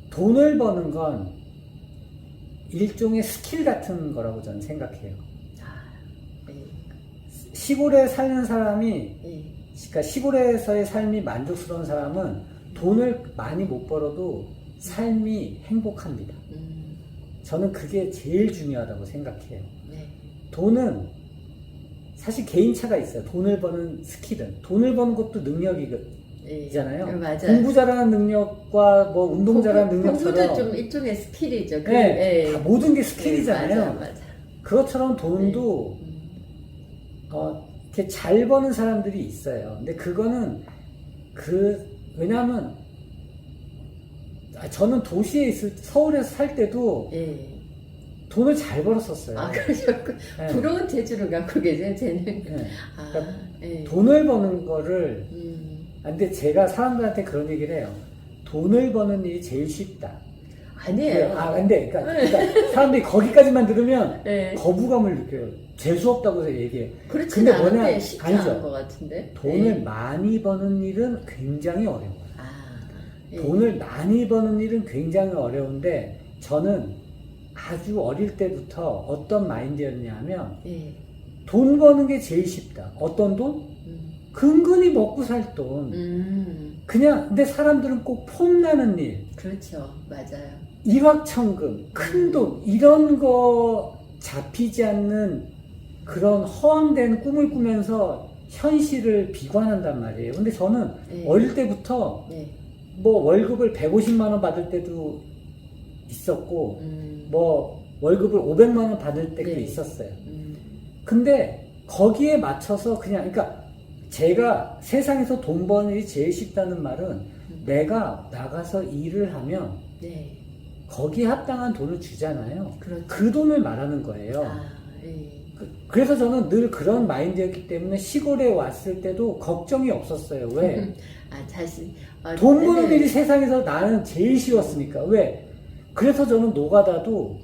돈을 버는 건 일종의 스킬 같은 거라고 저는 생각해요. 시골에 사는 사람이, 그러니까 시골에서의 삶이 만족스러운 사람은 돈을 많이 못 벌어도 삶이 행복합니다. 저는 그게 제일 중요하다고 생각해요. 돈은 사실 개인차가 있어요. 돈을 버는 스킬은. 돈을 버는 것도 능력이잖아요. 맞아요. 공부 잘하는 능력과 뭐 운동 잘하는 능력처럼. 공부도 좀 일종의 스킬이죠. 네, 다 모든 게 스킬이잖아요. 맞아. 그것처럼 돈도 이렇게 잘 버는 사람들이 있어요. 근데 그거는 왜냐하면 저는 도시에 서울에서 살 때도 돈을 잘 벌었었어요. 그러셨고. 네. 부러운 재주를 갖고 계세요, 쟤는. 네. 그러니까 돈을 버는 거를, 근데 제가 사람들한테 그런 얘기를 해요. 돈을 버는 일이 제일 쉽다. 아니에요. 그러니까 사람들이 거기까지만 들으면 거부감을 느껴요. 재수없다고 얘기해. 그렇지는 않은데 쉽지 않은 것 같은데. 돈을 많이 버는 일은 굉장히 어려워요. 돈을 많이 버는 일은 굉장히 어려운데, 저는 아주 어릴 때부터 어떤 마인드였냐면 돈 버는 게 제일 쉽다. 어떤 돈? 근근히 먹고 살 돈. 근데 사람들은 꼭 폼나는 일. 그렇죠. 맞아요. 일확천금, 큰 돈, 이런 거 잡히지 않는 그런 허황된 꿈을 꾸면서 현실을 비관한단 말이에요. 근데 저는 어릴 때부터 뭐 월급을 150만 원 받을 때도 있었고, 뭐 월급을 500만 원 받을 때도 있었어요. 근데 거기에 맞춰서 그러니까 제가 세상에서 돈 버는 일이 제일 쉽다는 말은 내가 나가서 일을 하면 거기에 합당한 돈을 주잖아요. 그렇죠. 그 돈을 말하는 거예요. 그래서 저는 늘 그런 마인드였기 때문에 시골에 왔을 때도 걱정이 없었어요. 왜? 돈 버는 일이 세상에서 나는 제일 쉬웠으니까. 왜? 그래서 저는 노가다도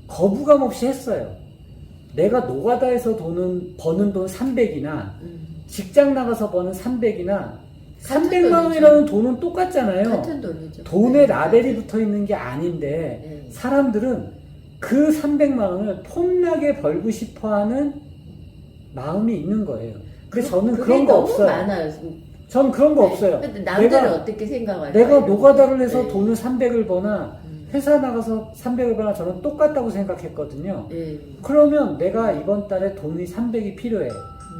거부감 없이 했어요. 내가 노가다에서 버는 돈 300이나 직장 나가서 버는 300이나 300만 원이라는 돈은 똑같잖아요. 같은 돈이죠. 돈에 라벨이 붙어 있는 게 아닌데 네. 사람들은 그 300만 원을 폼나게 벌고 싶어 하는 마음이 있는 거예요. 근데 저는 그런 거 없어요. 많아요. 전 그런 거 네. 없어요. 근데 남들은 어떻게 생각할까요? 내가 노가다를 해서 네. 돈을 300을 버나 회사 나가서 300을 버나 저는 똑같다고 생각했거든요. 네. 그러면 내가 이번 달에 돈이 300이 필요해.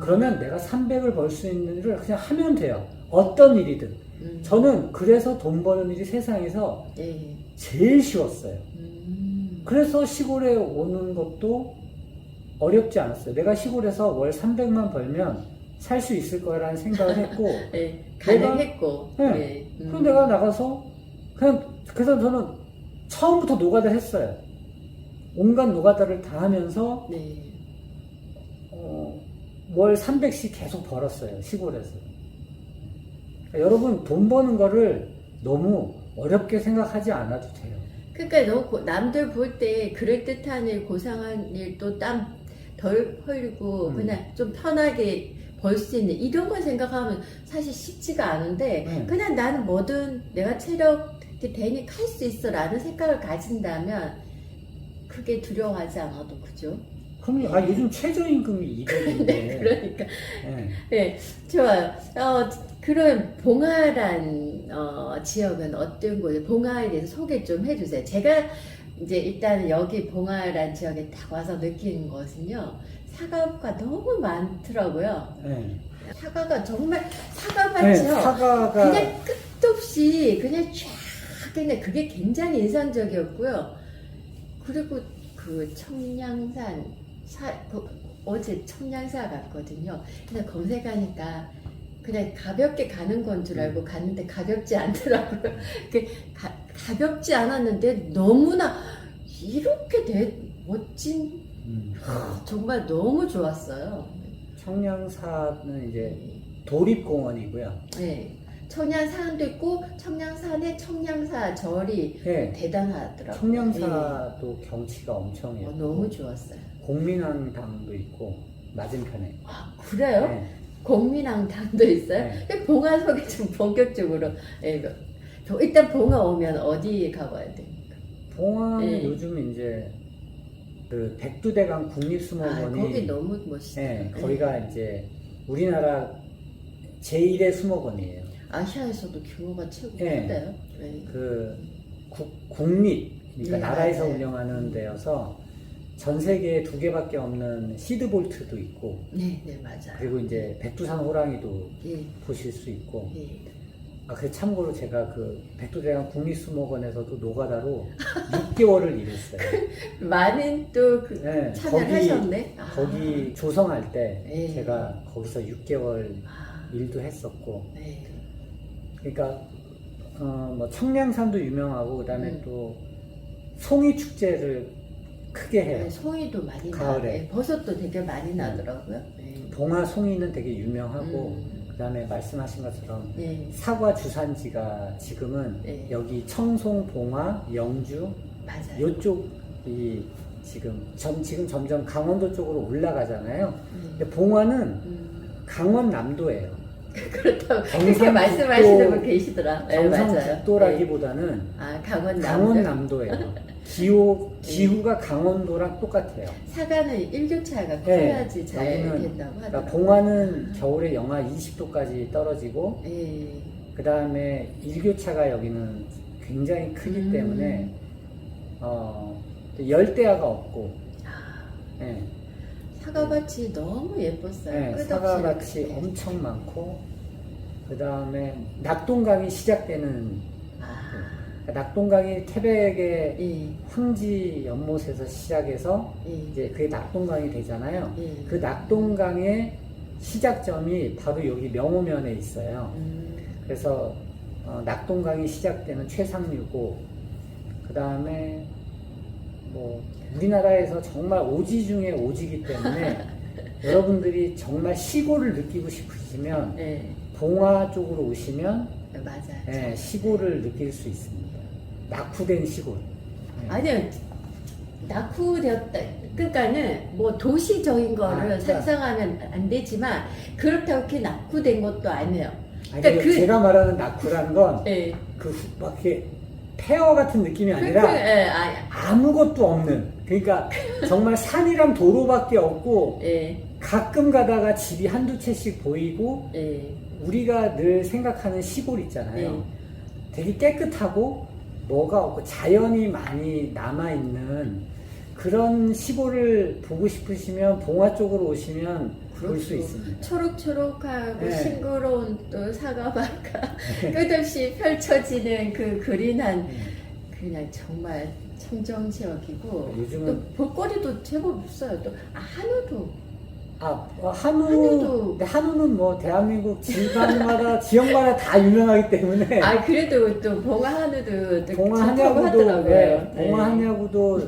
그러면 내가 300을 벌 수 있는 일을 그냥 하면 돼요. 어떤 일이든. 저는 그래서 돈 버는 일이 세상에서 네. 제일 쉬웠어요. 그래서 시골에 오는 것도 어렵지 않았어요. 내가 시골에서 월 300만 벌면 살 수 있을 거라는 생각을 했고, 네. 가능했고. 네. 네. 그럼 내가 나가서 그래서 저는 처음부터 노가다를 했어요. 온갖 노가다를 다 하면서 네. 월 300씩 계속 벌었어요. 시골에서. 그러니까 여러분 돈 버는 거를 너무 어렵게 생각하지 않아도 돼요. 그러니까 너무 남들 볼 때 그럴듯한 일, 고상한 일도 땀 덜 흘리고 그냥 좀 편하게 벌 수 있는 이런 걸 생각하면 사실 쉽지가 않은데 그냥 나는 뭐든 내가 체력이 되니 할 수 있어 라는 생각을 가진다면 그게 두려워하지 않아도 그죠? 그럼요. 요즘 최저임금이 200인데. 네, 그러니까. 네. 네, 좋아요. 그런 봉화란 지역은 어떤 곳이에요? 봉화에 대해서 소개 좀 해주세요. 제가 이제 일단 여기 봉화란 지역에 딱 와서 느끼는 것은요, 사과가 너무 많더라고요. 네. 사과가 정말 사과밭이요. 네, 사과가 그냥 끝도 없이 그냥 쫙 그냥 그게 굉장히 인상적이었고요. 그리고 그 청량산 어제 청량사 갔거든요. 근데 검색하니까 그냥 가볍게 가는 건 줄 알고 갔는데 가볍지 않더라고요. 가볍지 않았는데 너무나 이렇게 멋진 정말 너무 좋았어요. 청량사는 이제 도립공원이고요. 네. 청량산도 있고 청량산에 청량사 절이 네. 대단하더라고요. 청량사도 경치가 엄청 예쁘고 너무 좋았어요. 공민항당도 있고 맞은편에. 아, 그래요? 네. 공민항당도 있어요? 네. 봉화 소개 좀 본격적으로. 네. 일단 봉화 오면 어디 가봐야 됩니까? 봉화는 네. 요즘 이제 그 백두대간 국립수목원이 거기 너무 멋있어요. 네, 거기가 이제 우리나라 제1의 수목원이에요. 아시아에서도 규모가 최고 네. 큰데요. 네. 그 국립, 그러니까 네, 나라에서 맞아요. 운영하는 데여서 전 세계에 2개밖에 없는 시드볼트도 있고, 네, 네, 맞아요. 그리고 이제 백두산 호랑이도 예, 보실 수 있고. 예. 그래 참고로 제가 그 백두대간 국립수목원에서도 노가다로 6개월을 일했어요. 많은 또 네, 참여를 하셨네. 거기 조성할 때 네. 제가 거기서 6개월 아, 일도 했었고, 네. 그러니까 뭐 청량산도 유명하고 그다음에 또 송이 축제를 크게 해요. 네, 송이도 많이 가을에. 네, 버섯도 되게 많이 나더라고요. 네. 봉화 송이는 되게 유명하고 그다음에 말씀하신 것처럼 네, 사과 주산지가 지금은 네. 여기 청송, 봉화, 영주 맞아요. 요쪽이 지금 점점 강원도 쪽으로 올라가잖아요. 네. 근데 봉화는 강원 남도예요. 그렇다고 그렇게 경상북도, 말씀하시는 분 계시더라. 네, 맞아요. 경상북도라기보다는 네. 아, 강원 강원 남도. 남도예요. 기후가 강원도랑 똑같아요. 사과는 일교차가 네, 커야지 잘 여기는 된다고 그러니까 하더라고요. 봉화는 겨울에 영하 20도까지 떨어지고 예. 그 다음에 일교차가 여기는 굉장히 크기 때문에 열대야가 없고 아, 예, 사과밭이 너무 예뻤어요. 예, 끝없이 사과밭이 이렇게. 엄청 많고 그 다음에 낙동강이 시작되는 아, 낙동강이 태백의 예, 황지 연못에서 시작해서 예, 이제 그게 낙동강이 되잖아요. 예. 그 낙동강의 시작점이 바로 여기 명호면에 있어요. 그래서 낙동강이 시작되는 최상류고 그 다음에 뭐 우리나라에서 정말 오지 중에 오지기 때문에 여러분들이 정말 시골을 느끼고 싶으시면 예, 봉화 쪽으로 오시면 맞아요. 시골을 느낄 수 있습니다. 낙후된 시골. 네. 아니요. 낙후되었다. 그러니까는 뭐 도시적인 거를 그러니까. 상상하면 안 되지만 그렇다고 이렇게 낙후된 것도 아니에요. 아니, 그러니까 그- 제가 말하는 낙후라는 건 예. 그 막 이렇게 폐허 같은 느낌이 그, 아니라 예, 아무것도 없는, 그러니까 정말 산이랑 도로밖에 없고 예, 가끔 가다가 집이 한두 채씩 보이고 예, 우리가 늘 생각하는 시골 있잖아요. 네. 되게 깨끗하고 뭐가 없고 자연이 많이 남아있는 그런 시골을 보고 싶으시면 봉화 쪽으로 오시면 볼 수 그렇죠. 있습니다. 초록초록하고 네. 싱그러운 또 사과밭과 끝없이 펼쳐지는 그 그린한 그냥 정말 청정 지역이고 요즘은 또 볼거리도 제법 있어요. 또 한우도 한우, 한우도- 근데 한우는 뭐 대한민국 지방마다 지역마다 다 유명하기 때문에 그래도 또 봉화 한우도 또 봉화 좋다고 한야구도 하더라고요. 네, 네. 봉화 한야구도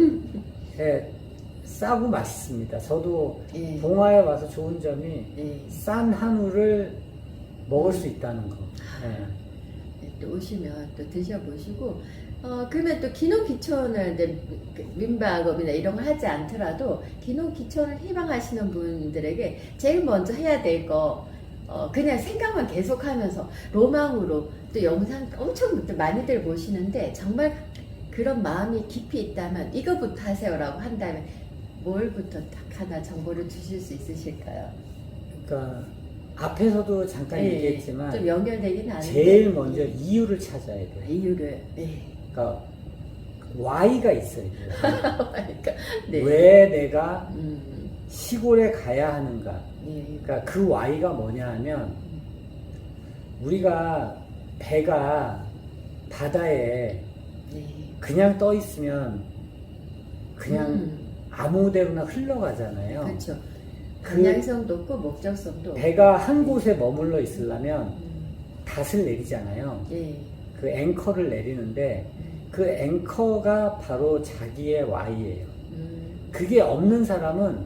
예, 싸고 맛있습니다. 저도 예. 봉화에 와서 좋은 점이 예. 싼 한우를 먹을 수 있다는 거. 예. 네, 또 오시면 또 드셔보시고 그러면 또 기농기촌을 이제 민박업이나 이런 걸 하지 않더라도 기농기촌을 희망하시는 분들에게 제일 먼저 해야 될 거 그냥 생각만 계속하면서 로망으로 또 영상 엄청 많이들 보시는데 정말 그런 마음이 깊이 있다면 이거부터 하세요라고 한다면 뭘부터 딱 하나 정보를 주실 수 있으실까요? 그러니까 앞에서도 잠깐 예, 얘기했지만 좀 연결되긴 하는데 제일 먼저 이유를 찾아야 돼요. 이유를 네. 그러니까 Y가 있어야 돼요. 그러니까 네. 왜 내가 음, 시골에 가야 하는가? 예. 그러니까 그 Y가 뭐냐 하면 우리가 배가 바다에 네. 그냥 떠 있으면 그냥 음, 아무 데로나 흘러가잖아요. 그렇죠. 그 방향성도 없고 목적성도 배가 한 곳에 머물러 있으려면 없고. 닷을 내리잖아요. 예. 그 앵커를 내리는데 그 앵커가 바로 자기의 Y예요. 그게 없는 사람은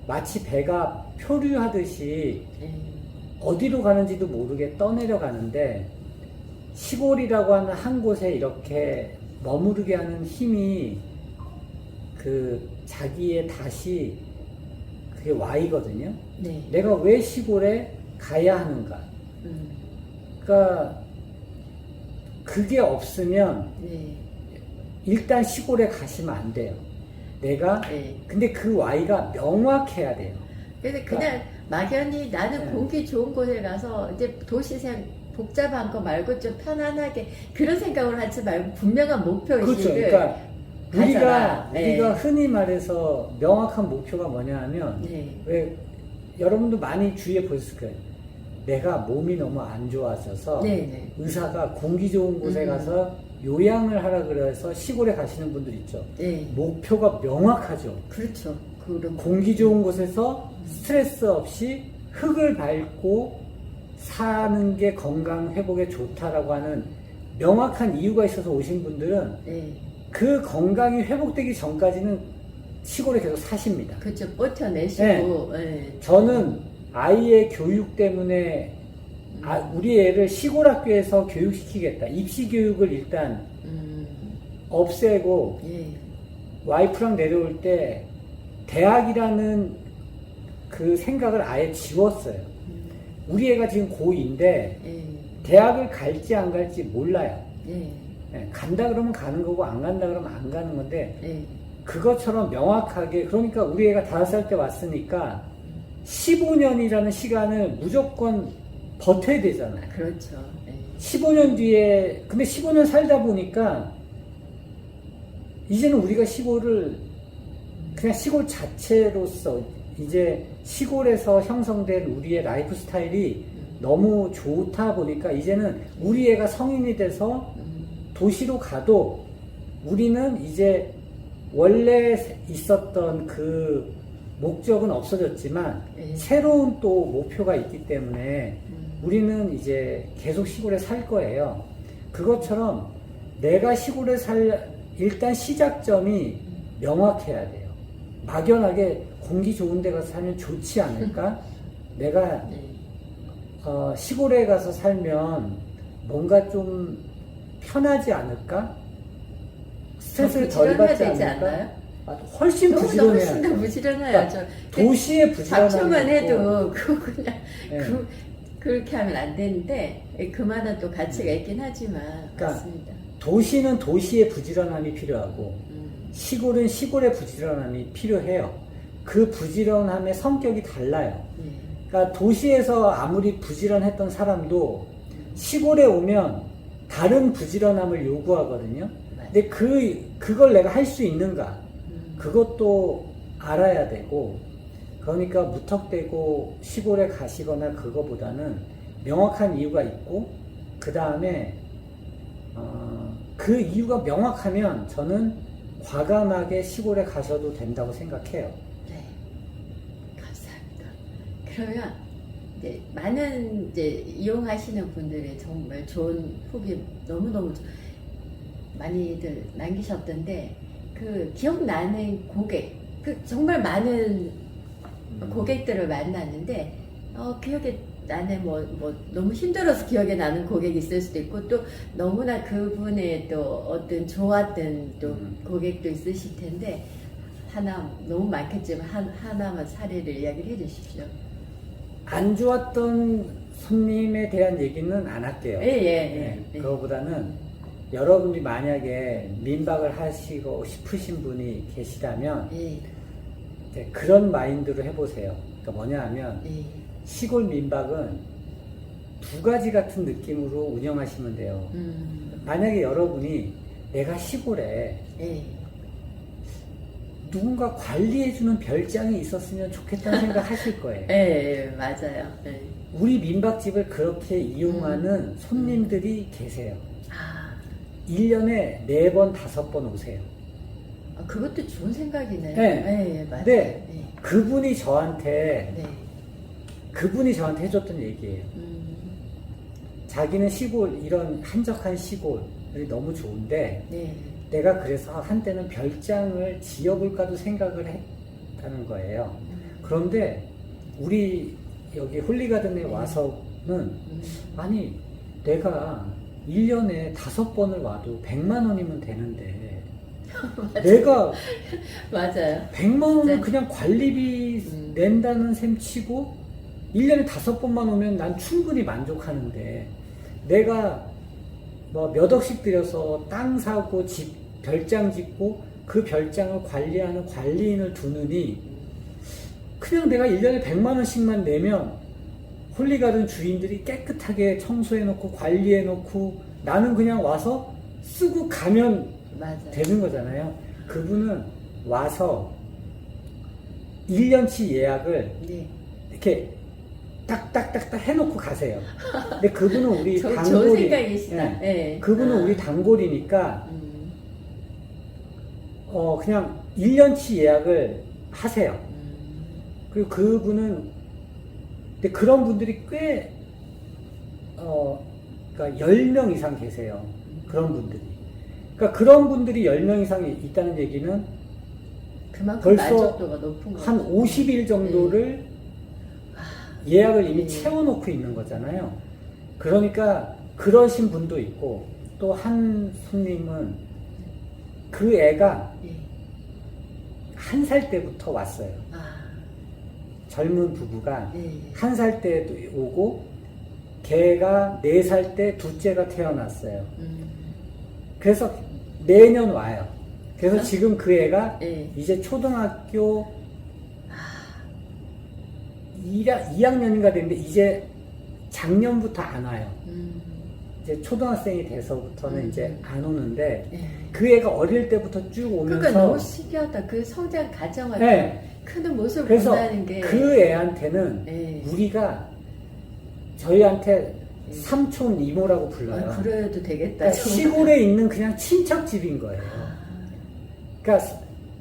마치 배가 표류하듯이 예. 어디로 가는지도 모르게 떠내려가는데 시골이라고 하는 한 곳에 이렇게 머무르게 하는 힘이 그 자기의 닷이 그게 Y거든요. 네. 내가 왜 시골에 가야 하는가? 음, 그러니까 그게 없으면 네. 일단 시골에 가시면 안 돼요. 내가 네. 근데 그 Y가 명확해야 돼요. 그래서 그냥 막연히 나는 네. 공기 좋은 곳에 가서 이제 도시생 복잡한 거 말고 좀 편안하게 그런 생각을 하지 말고 분명한 목표 그렇죠. 의식을 그러니까 가져라. 네. 우리가 흔히 말해서 명확한 목표가 뭐냐 하면 네. 왜 여러분도 많이 주위에 보셨을 거예요. 내가 몸이 너무 안 좋아져서 네. 네. 의사가 공기 좋은 곳에 음. 가서 요양을 하라 그래서 시골에 가시는 분들 있죠. 네. 목표가 명확하죠. 그렇죠. 그런 공기 좋은 곳에서 스트레스 없이 흙을 밟고 사는 게 건강 회복에 좋다라고 하는 명확한 이유가 있어서 오신 분들은 네. 그 건강이 회복되기 전까지는 시골에 계속 사십니다. 그렇죠. 버텨내시고. 네. 저는 아이의 교육 때문에 우리 애를 시골 학교에서 교육시키겠다. 입시 교육을 일단 음, 없애고 예. 와이프랑 내려올 때 대학이라는 그 생각을 아예 지웠어요. 우리 애가 지금 고2인데 예. 대학을 갈지 안 갈지 몰라요. 예. 예, 간다 그러면 가는 거고 안 간다 그러면 안 가는 건데 예. 그것처럼 명확하게 그러니까 우리 애가 5살 때 왔으니까 15년이라는 시간을 무조건 버텨야 되잖아요. 그렇죠. 예. 15년 뒤에 근데 15년 살다 보니까 이제는 우리가 시골을 그냥 시골 자체로서 이제 시골에서 형성된 우리의 라이프 스타일이 너무 좋다 보니까 이제는 우리 애가 성인이 돼서 도시로 가도 우리는 이제 원래 있었던 그 목적은 없어졌지만 예. 새로운 또 목표가 있기 때문에 우리는 이제 계속 시골에 살 거예요. 그것처럼 내가 시골에 일단 시작점이 명확해야 돼요. 막연하게 공기 좋은 데 가서 살면 좋지 않을까? 내가 네. 시골에 가서 살면 뭔가 좀 편하지 않을까? 스트레스를 덜 부지런해야 받지 되지 않을까? 않나요? 훨씬 훨씬 부지런해요. 더 부지런해요. 그러니까 도시의 부지런함이 잡초만 있고, 해도 그거 그냥 예. 그렇게 하면 안 되는데 그만한 또 가치가 있긴 하지만 그러니까 맞습니다. 도시는 도시의 부지런함이 필요하고 음, 시골은 시골의 부지런함이 필요해요. 그 부지런함의 성격이 달라요. 예. 그러니까 도시에서 아무리 부지런했던 사람도 시골에 오면 다른 부지런함을 요구하거든요. 근데 그걸 내가 할 수 있는가? 그것도 알아야 되고, 그러니까 무턱대고 시골에 가시거나 그거보다는 명확한 이유가 있고, 그 다음에 그 이유가 명확하면 저는 과감하게 시골에 가셔도 된다고 생각해요. 네, 감사합니다. 그러면 이제 많은 이제 이용하시는 분들의 정말 좋은 후기 너무너무 많이들 남기셨던데 그 기억나는 고객, 그 정말 많은 고객들을 만났는데 기억에 나는 뭐 너무 힘들어서 기억에 나는 고객이 있을 수도 있고 또 너무나 그분의 또 어떤 좋았던 또 고객도 있으실 텐데 하나 너무 많겠지만 하나만 사례를 이야기를 해주십시오. 안 좋았던 손님에 대한 얘기는 안 할게요. 예. 그거보다는 여러분이 만약에 민박을 하시고 싶으신 분이 계시다면 예. 이제 그런 마인드로 해보세요. 그러니까 뭐냐 하면 예. 시골 민박은 두 가지 같은 느낌으로 운영하시면 돼요. 만약에 여러분이 내가 시골에 예. 누군가 관리해주는 별장이 있었으면 좋겠다는 생각 하실 거예요. 예, 맞아요. 예. 우리 민박집을 그렇게 이용하는 손님들이 계세요. 아, 1년에 4번, 5번 오세요. 그것도 좋은 생각이네요. 네. 예, 맞아요. 네. 예. 그분이 저한테 해줬던 얘기예요. 자기는 시골, 이런 한적한 시골이 너무 좋은데, 네. 내가 그래서 한때는 별장을 지어볼까도 생각을 했다는 거예요. 그런데 우리 여기 홀리가든에 와서는 아니 내가 1년에 5번을 와도 100만 원이면 되는데 내가 맞아요. 100만 원을 진짜. 그냥 관리비 낸다는 셈 치고 1년에 5번만 오면 난 충분히 만족하는데 내가 뭐 몇 억씩 들여서 땅 사고 집 별장 짓고 그 별장을 관리하는 관리인을 두느니 그냥 내가 1년에 100만 원씩만 내면 홀리가든 주인들이 깨끗하게 청소해놓고 관리해놓고 나는 그냥 와서 쓰고 가면 맞아요. 되는 거잖아요. 그분은 와서 1년치 예약을 네. 이렇게 딱딱딱딱 해놓고 가세요. 근데 그분은 우리 좋은 단골이, 생각이시다. 예. 그분은 우리 단골이니까 그냥 1년치 예약을 하세요. 그리고 그분은 근데 그런 분들이 꽤 그러니까 10명 이상 계세요. 그런 분들이. 그러니까 그런 분들이 10명 이상 있다는 얘기는 그만큼 벌써 만족도가 높은 거죠. 한 50일 정도를 예약을 이미 채워놓고 있는 거잖아요. 그러니까 그러신 분도 있고 또 한 손님은 그 애가 예. 1살 때부터 왔어요. 젊은 부부가 예. 1살 때도 오고 걔가 4살 때 둘째가 태어났어요. 그래서 매년 와요. 그래서 지금 그 애가 예. 이제 초등학교 2학년인가 됐는데 이제 작년부터 안 와요. 이제 초등학생이 돼서부터는 이제 안 오는데 예. 그 애가 어릴 때부터 쭉 오면서 그러니까 너무 신기하다. 그 성장 과정을 네. 크는 모습을 그래서 본다는 게. 그 애한테는 예. 우리가 저희한테 삼촌 이모라고 불러요. 그래도 되겠다. 그러니까 시골에 있는 그냥 친척집인 거예요. 그러니까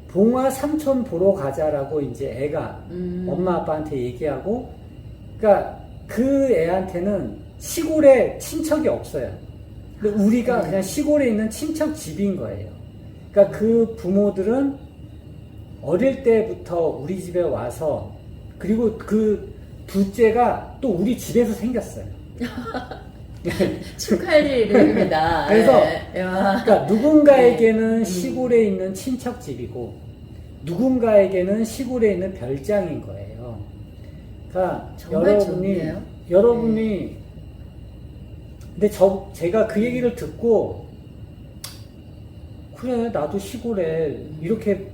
봉화 삼촌 보러 가자라고 이제 애가 엄마 아빠한테 얘기하고, 그러니까 그 애한테는 시골에 친척이 없어요. 근데 우리가 그냥 시골에 있는 친척 집인 거예요. 그러니까 그 부모들은 어릴 때부터 우리 집에 와서, 그리고 그 둘째가 또 우리 집에서 생겼어요. 축하할 일입니다. 그래서 예. 와. 그러니까 누군가에게는 시골에 있는 친척 집이고 누군가에게는 시골에 있는 별장인 거예요. 그러니까 정말 좋네요. 여러분이 근데 제가 그 얘기를 듣고 그래 나도 시골에 이렇게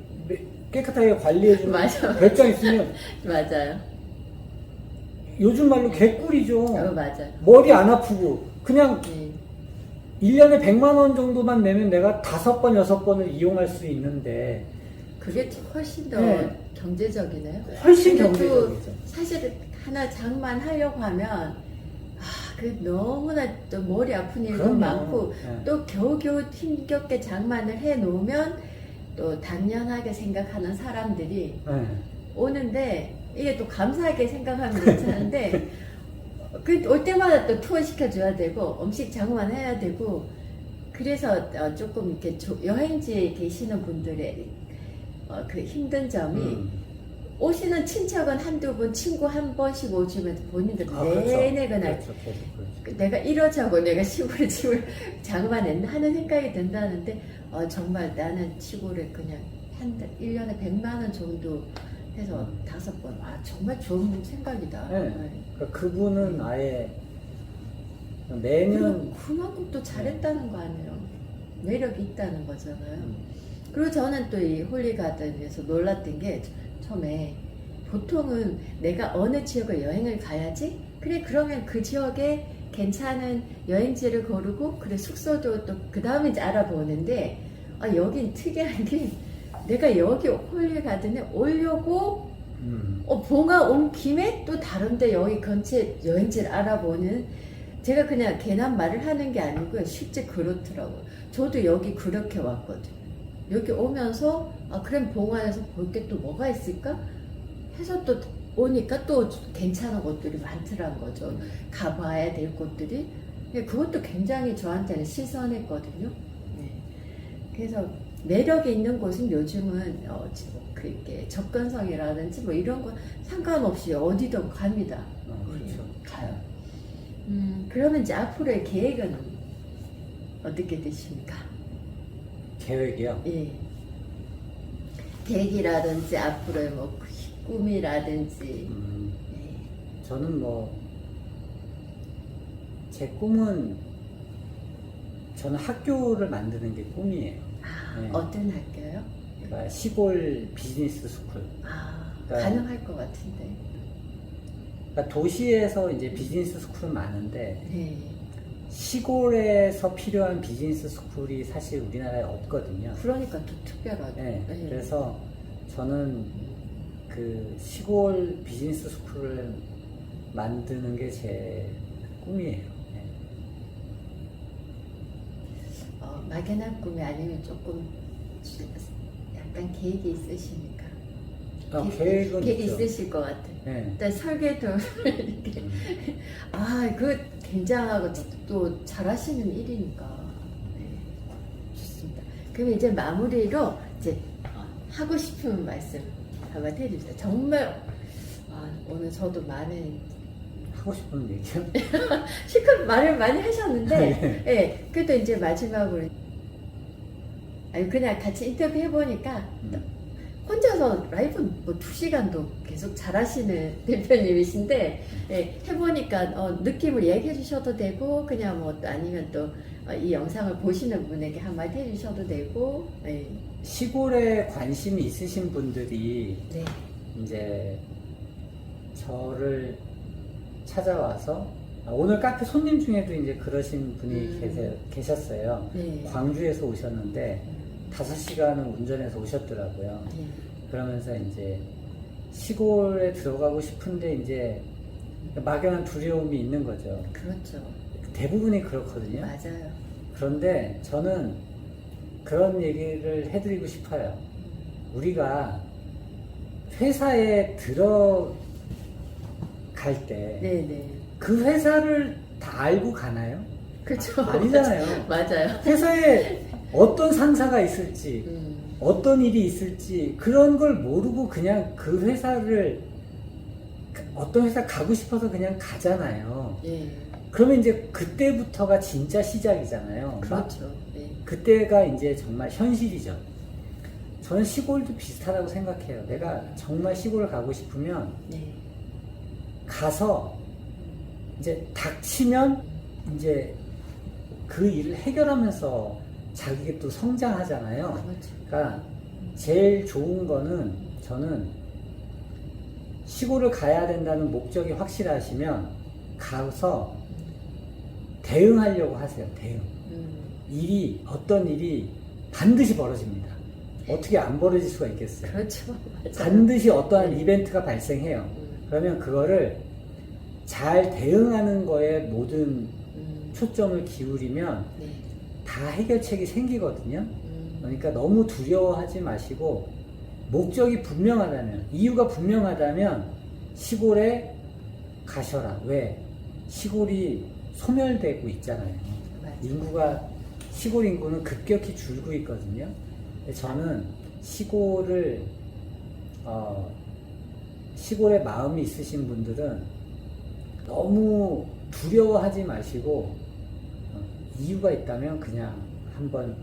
깨끗하게 관리해주는 맞아. 별장 있으면 맞아요. 요즘 말로 개꿀이죠. 맞아요. 머리 안 아프고 그냥 네. 1년에 100만 원 정도만 내면 내가 5번, 6번을 이용할 수 있는데 그게 훨씬 더 네. 경제적이네요. 훨씬 근데 또 경제적이죠. 사실 하나 장만하려고 하면 그 너무나 또 머리 아픈 일도 그럼요. 많고 네. 또 겨우겨우 힘겹게 장만을 해 놓으면 또 당연하게 생각하는 사람들이 네. 오는데 이게 또 감사하게 생각하면 괜찮은데 그 올 때마다 또 투어 시켜줘야 되고 음식 장만해야 되고 그래서 조금 이렇게 여행지에 계시는 분들의 그 힘든 점이 오시는 친척은 한두 분, 친구 한 번씩 오시면 본인들 내내 그날 그렇죠. 그렇죠. 내가 이러자고 내가 시골에 집을 장만했나 하는 생각이 든다는데 정말 나는 시골에 그냥 1년에 100만 원 정도 해서 5번 정말 좋은 생각이다. 네. 그러니까 그분은 아예 매년 그만큼 또 잘했다는 거 아니에요. 매력이 있다는 거잖아요. 그리고 저는 또 이 홀리가든에서 놀랐던 게 처음에 보통은 내가 어느 지역을 여행을 가야지 그래 그러면 그 지역에 괜찮은 여행지를 고르고 그래 숙소도 또 그 다음에 이제 알아보는데 여긴 특이한 게 내가 여기 홀리가든에 오려고 봉화 온 김에 또 다른데 여기 근처에 여행지를 알아보는 제가 그냥 괜한 말을 하는 게 아니고요. 실제 그렇더라고요. 저도 여기 그렇게 왔거든요. 여기 오면서 그럼 봉화에서 볼 게 또 뭐가 있을까? 해서 또 오니까 또 괜찮은 곳들이 많더란 거죠. 가봐야 될 곳들이. 그것도 굉장히 저한테는 신선했거든요. 네. 그래서 매력이 있는 곳은 요즘은 그렇게 접근성이라든지 뭐 이런 거 상관없이 어디든 갑니다. 그렇죠. 가요. 그러면 이제 앞으로의 계획은 어떻게 되십니까? 계획이요? 예. 계획이라든지 앞으로의 뭐 꿈이라든지. 예. 저는 제 꿈은 저는 학교를 만드는 게 꿈이에요. 네. 어떤 학교요? 그러니까 시골 비즈니스 스쿨. 그러니까 가능할 것 같은데. 그러니까 도시에서 이제 비즈니스 스쿨은 많은데 네. 시골에서 필요한 비즈니스 스쿨이 사실 우리나라에 없거든요. 그러니까 더 특별하죠. 네. 네. 그래서 저는 그 시골 비즈니스 스쿨을 만드는 게 제 꿈이에요. 네. 막연한 꿈이 아니면 조금 약간 계획이 있으십니까? 계획은 계획이 있죠. 있으실 것 같아요. 네. 일단 설계도 이렇게 그 굉장하고 또 잘하시는 일이니까. 네. 좋습니다. 그럼 이제 마무리로 이제 하고 싶은 말씀 한번 해주세요. 정말 오늘 저도 많은 하고 싶은 얘기요? 실컷 말을 많이 하셨는데, 네. 예, 그래도 이제 마지막으로 그냥 같이 인터뷰 해보니까 혼자서 라이브 뭐 2시간도 계속 잘하시는 대표님이신데 해보니까 느낌을 얘기해 주셔도 되고 그냥 뭐 또 아니면 또 이 영상을 보시는 분에게 한마디 해주셔도 되고. 네. 시골에 관심이 있으신 분들이 네. 이제 저를 찾아와서 오늘 카페 손님 중에도 이제 그러신 분이 계셨어요. 네. 광주에서 오셨는데 5시간은 운전해서 오셨더라고요. 네. 그러면서 이제 시골에 들어가고 싶은데 이제 막연한 두려움이 있는 거죠. 그렇죠. 대부분이 그렇거든요. 맞아요. 그런데 저는 그런 얘기를 해드리고 싶어요. 우리가 회사에 들어갈 때 네네. 그 회사를 다 알고 가나요? 그렇죠. 아니잖아요. 맞아요. 회사에 어떤 상사가 있을지, 어떤 일이 있을지 그런 걸 모르고 그냥 그 회사를 어떤 회사 가고 싶어서 그냥 가잖아요. 예. 그러면 이제 그때부터가 진짜 시작이잖아요. 그렇죠. 네. 그때가 이제 정말 현실이죠. 저는 시골도 비슷하다고 생각해요. 내가 정말 시골을 가고 싶으면 네. 가서 이제 닥치면 이제 그 일을 해결하면서 자기가 또 성장하잖아요. 그렇죠. 그러니까 제일 좋은 거는 저는 시골을 가야 된다는 목적이 확실하시면 가서 대응하려고 하세요. 대응. 어떤 일이 반드시 벌어집니다. 어떻게 안 벌어질 수가 있겠어요? 그렇죠. 맞아요. 반드시 어떠한 네. 이벤트가 발생해요. 그러면 그거를 잘 대응하는 거에 모든 초점을 기울이면 네. 다 해결책이 생기거든요. 그러니까 너무 두려워하지 마시고 목적이 분명하다면, 이유가 분명하다면 시골에 가셔라. 왜? 시골이 소멸되고 있잖아요. 맞아요. 시골 인구는 급격히 줄고 있거든요. 저는 시골에 마음이 있으신 분들은 너무 두려워하지 마시고 이유가 있다면 그냥 한번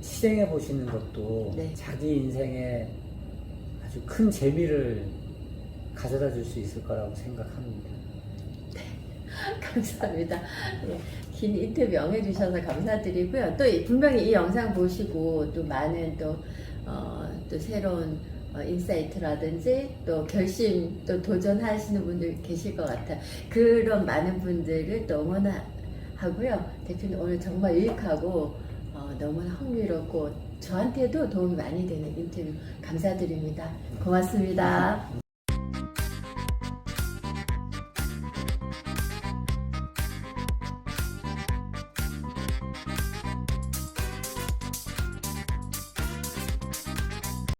실행해 보시는 것도 네. 자기 인생에 아주 큰 재미를 가져다 줄 수 있을 거라고 생각합니다. 감사합니다. 네, 긴 인터뷰 응해주셔서 감사드리고요. 또 분명히 이 영상 보시고 또 많은 또 새로운 인사이트라든지 또 결심 또 도전하시는 분들 계실 것 같아요. 그런 많은 분들을 또 응원하고요. 대표님 오늘 정말 유익하고 너무나 흥미롭고 저한테도 도움이 많이 되는 인터뷰 감사드립니다. 고맙습니다.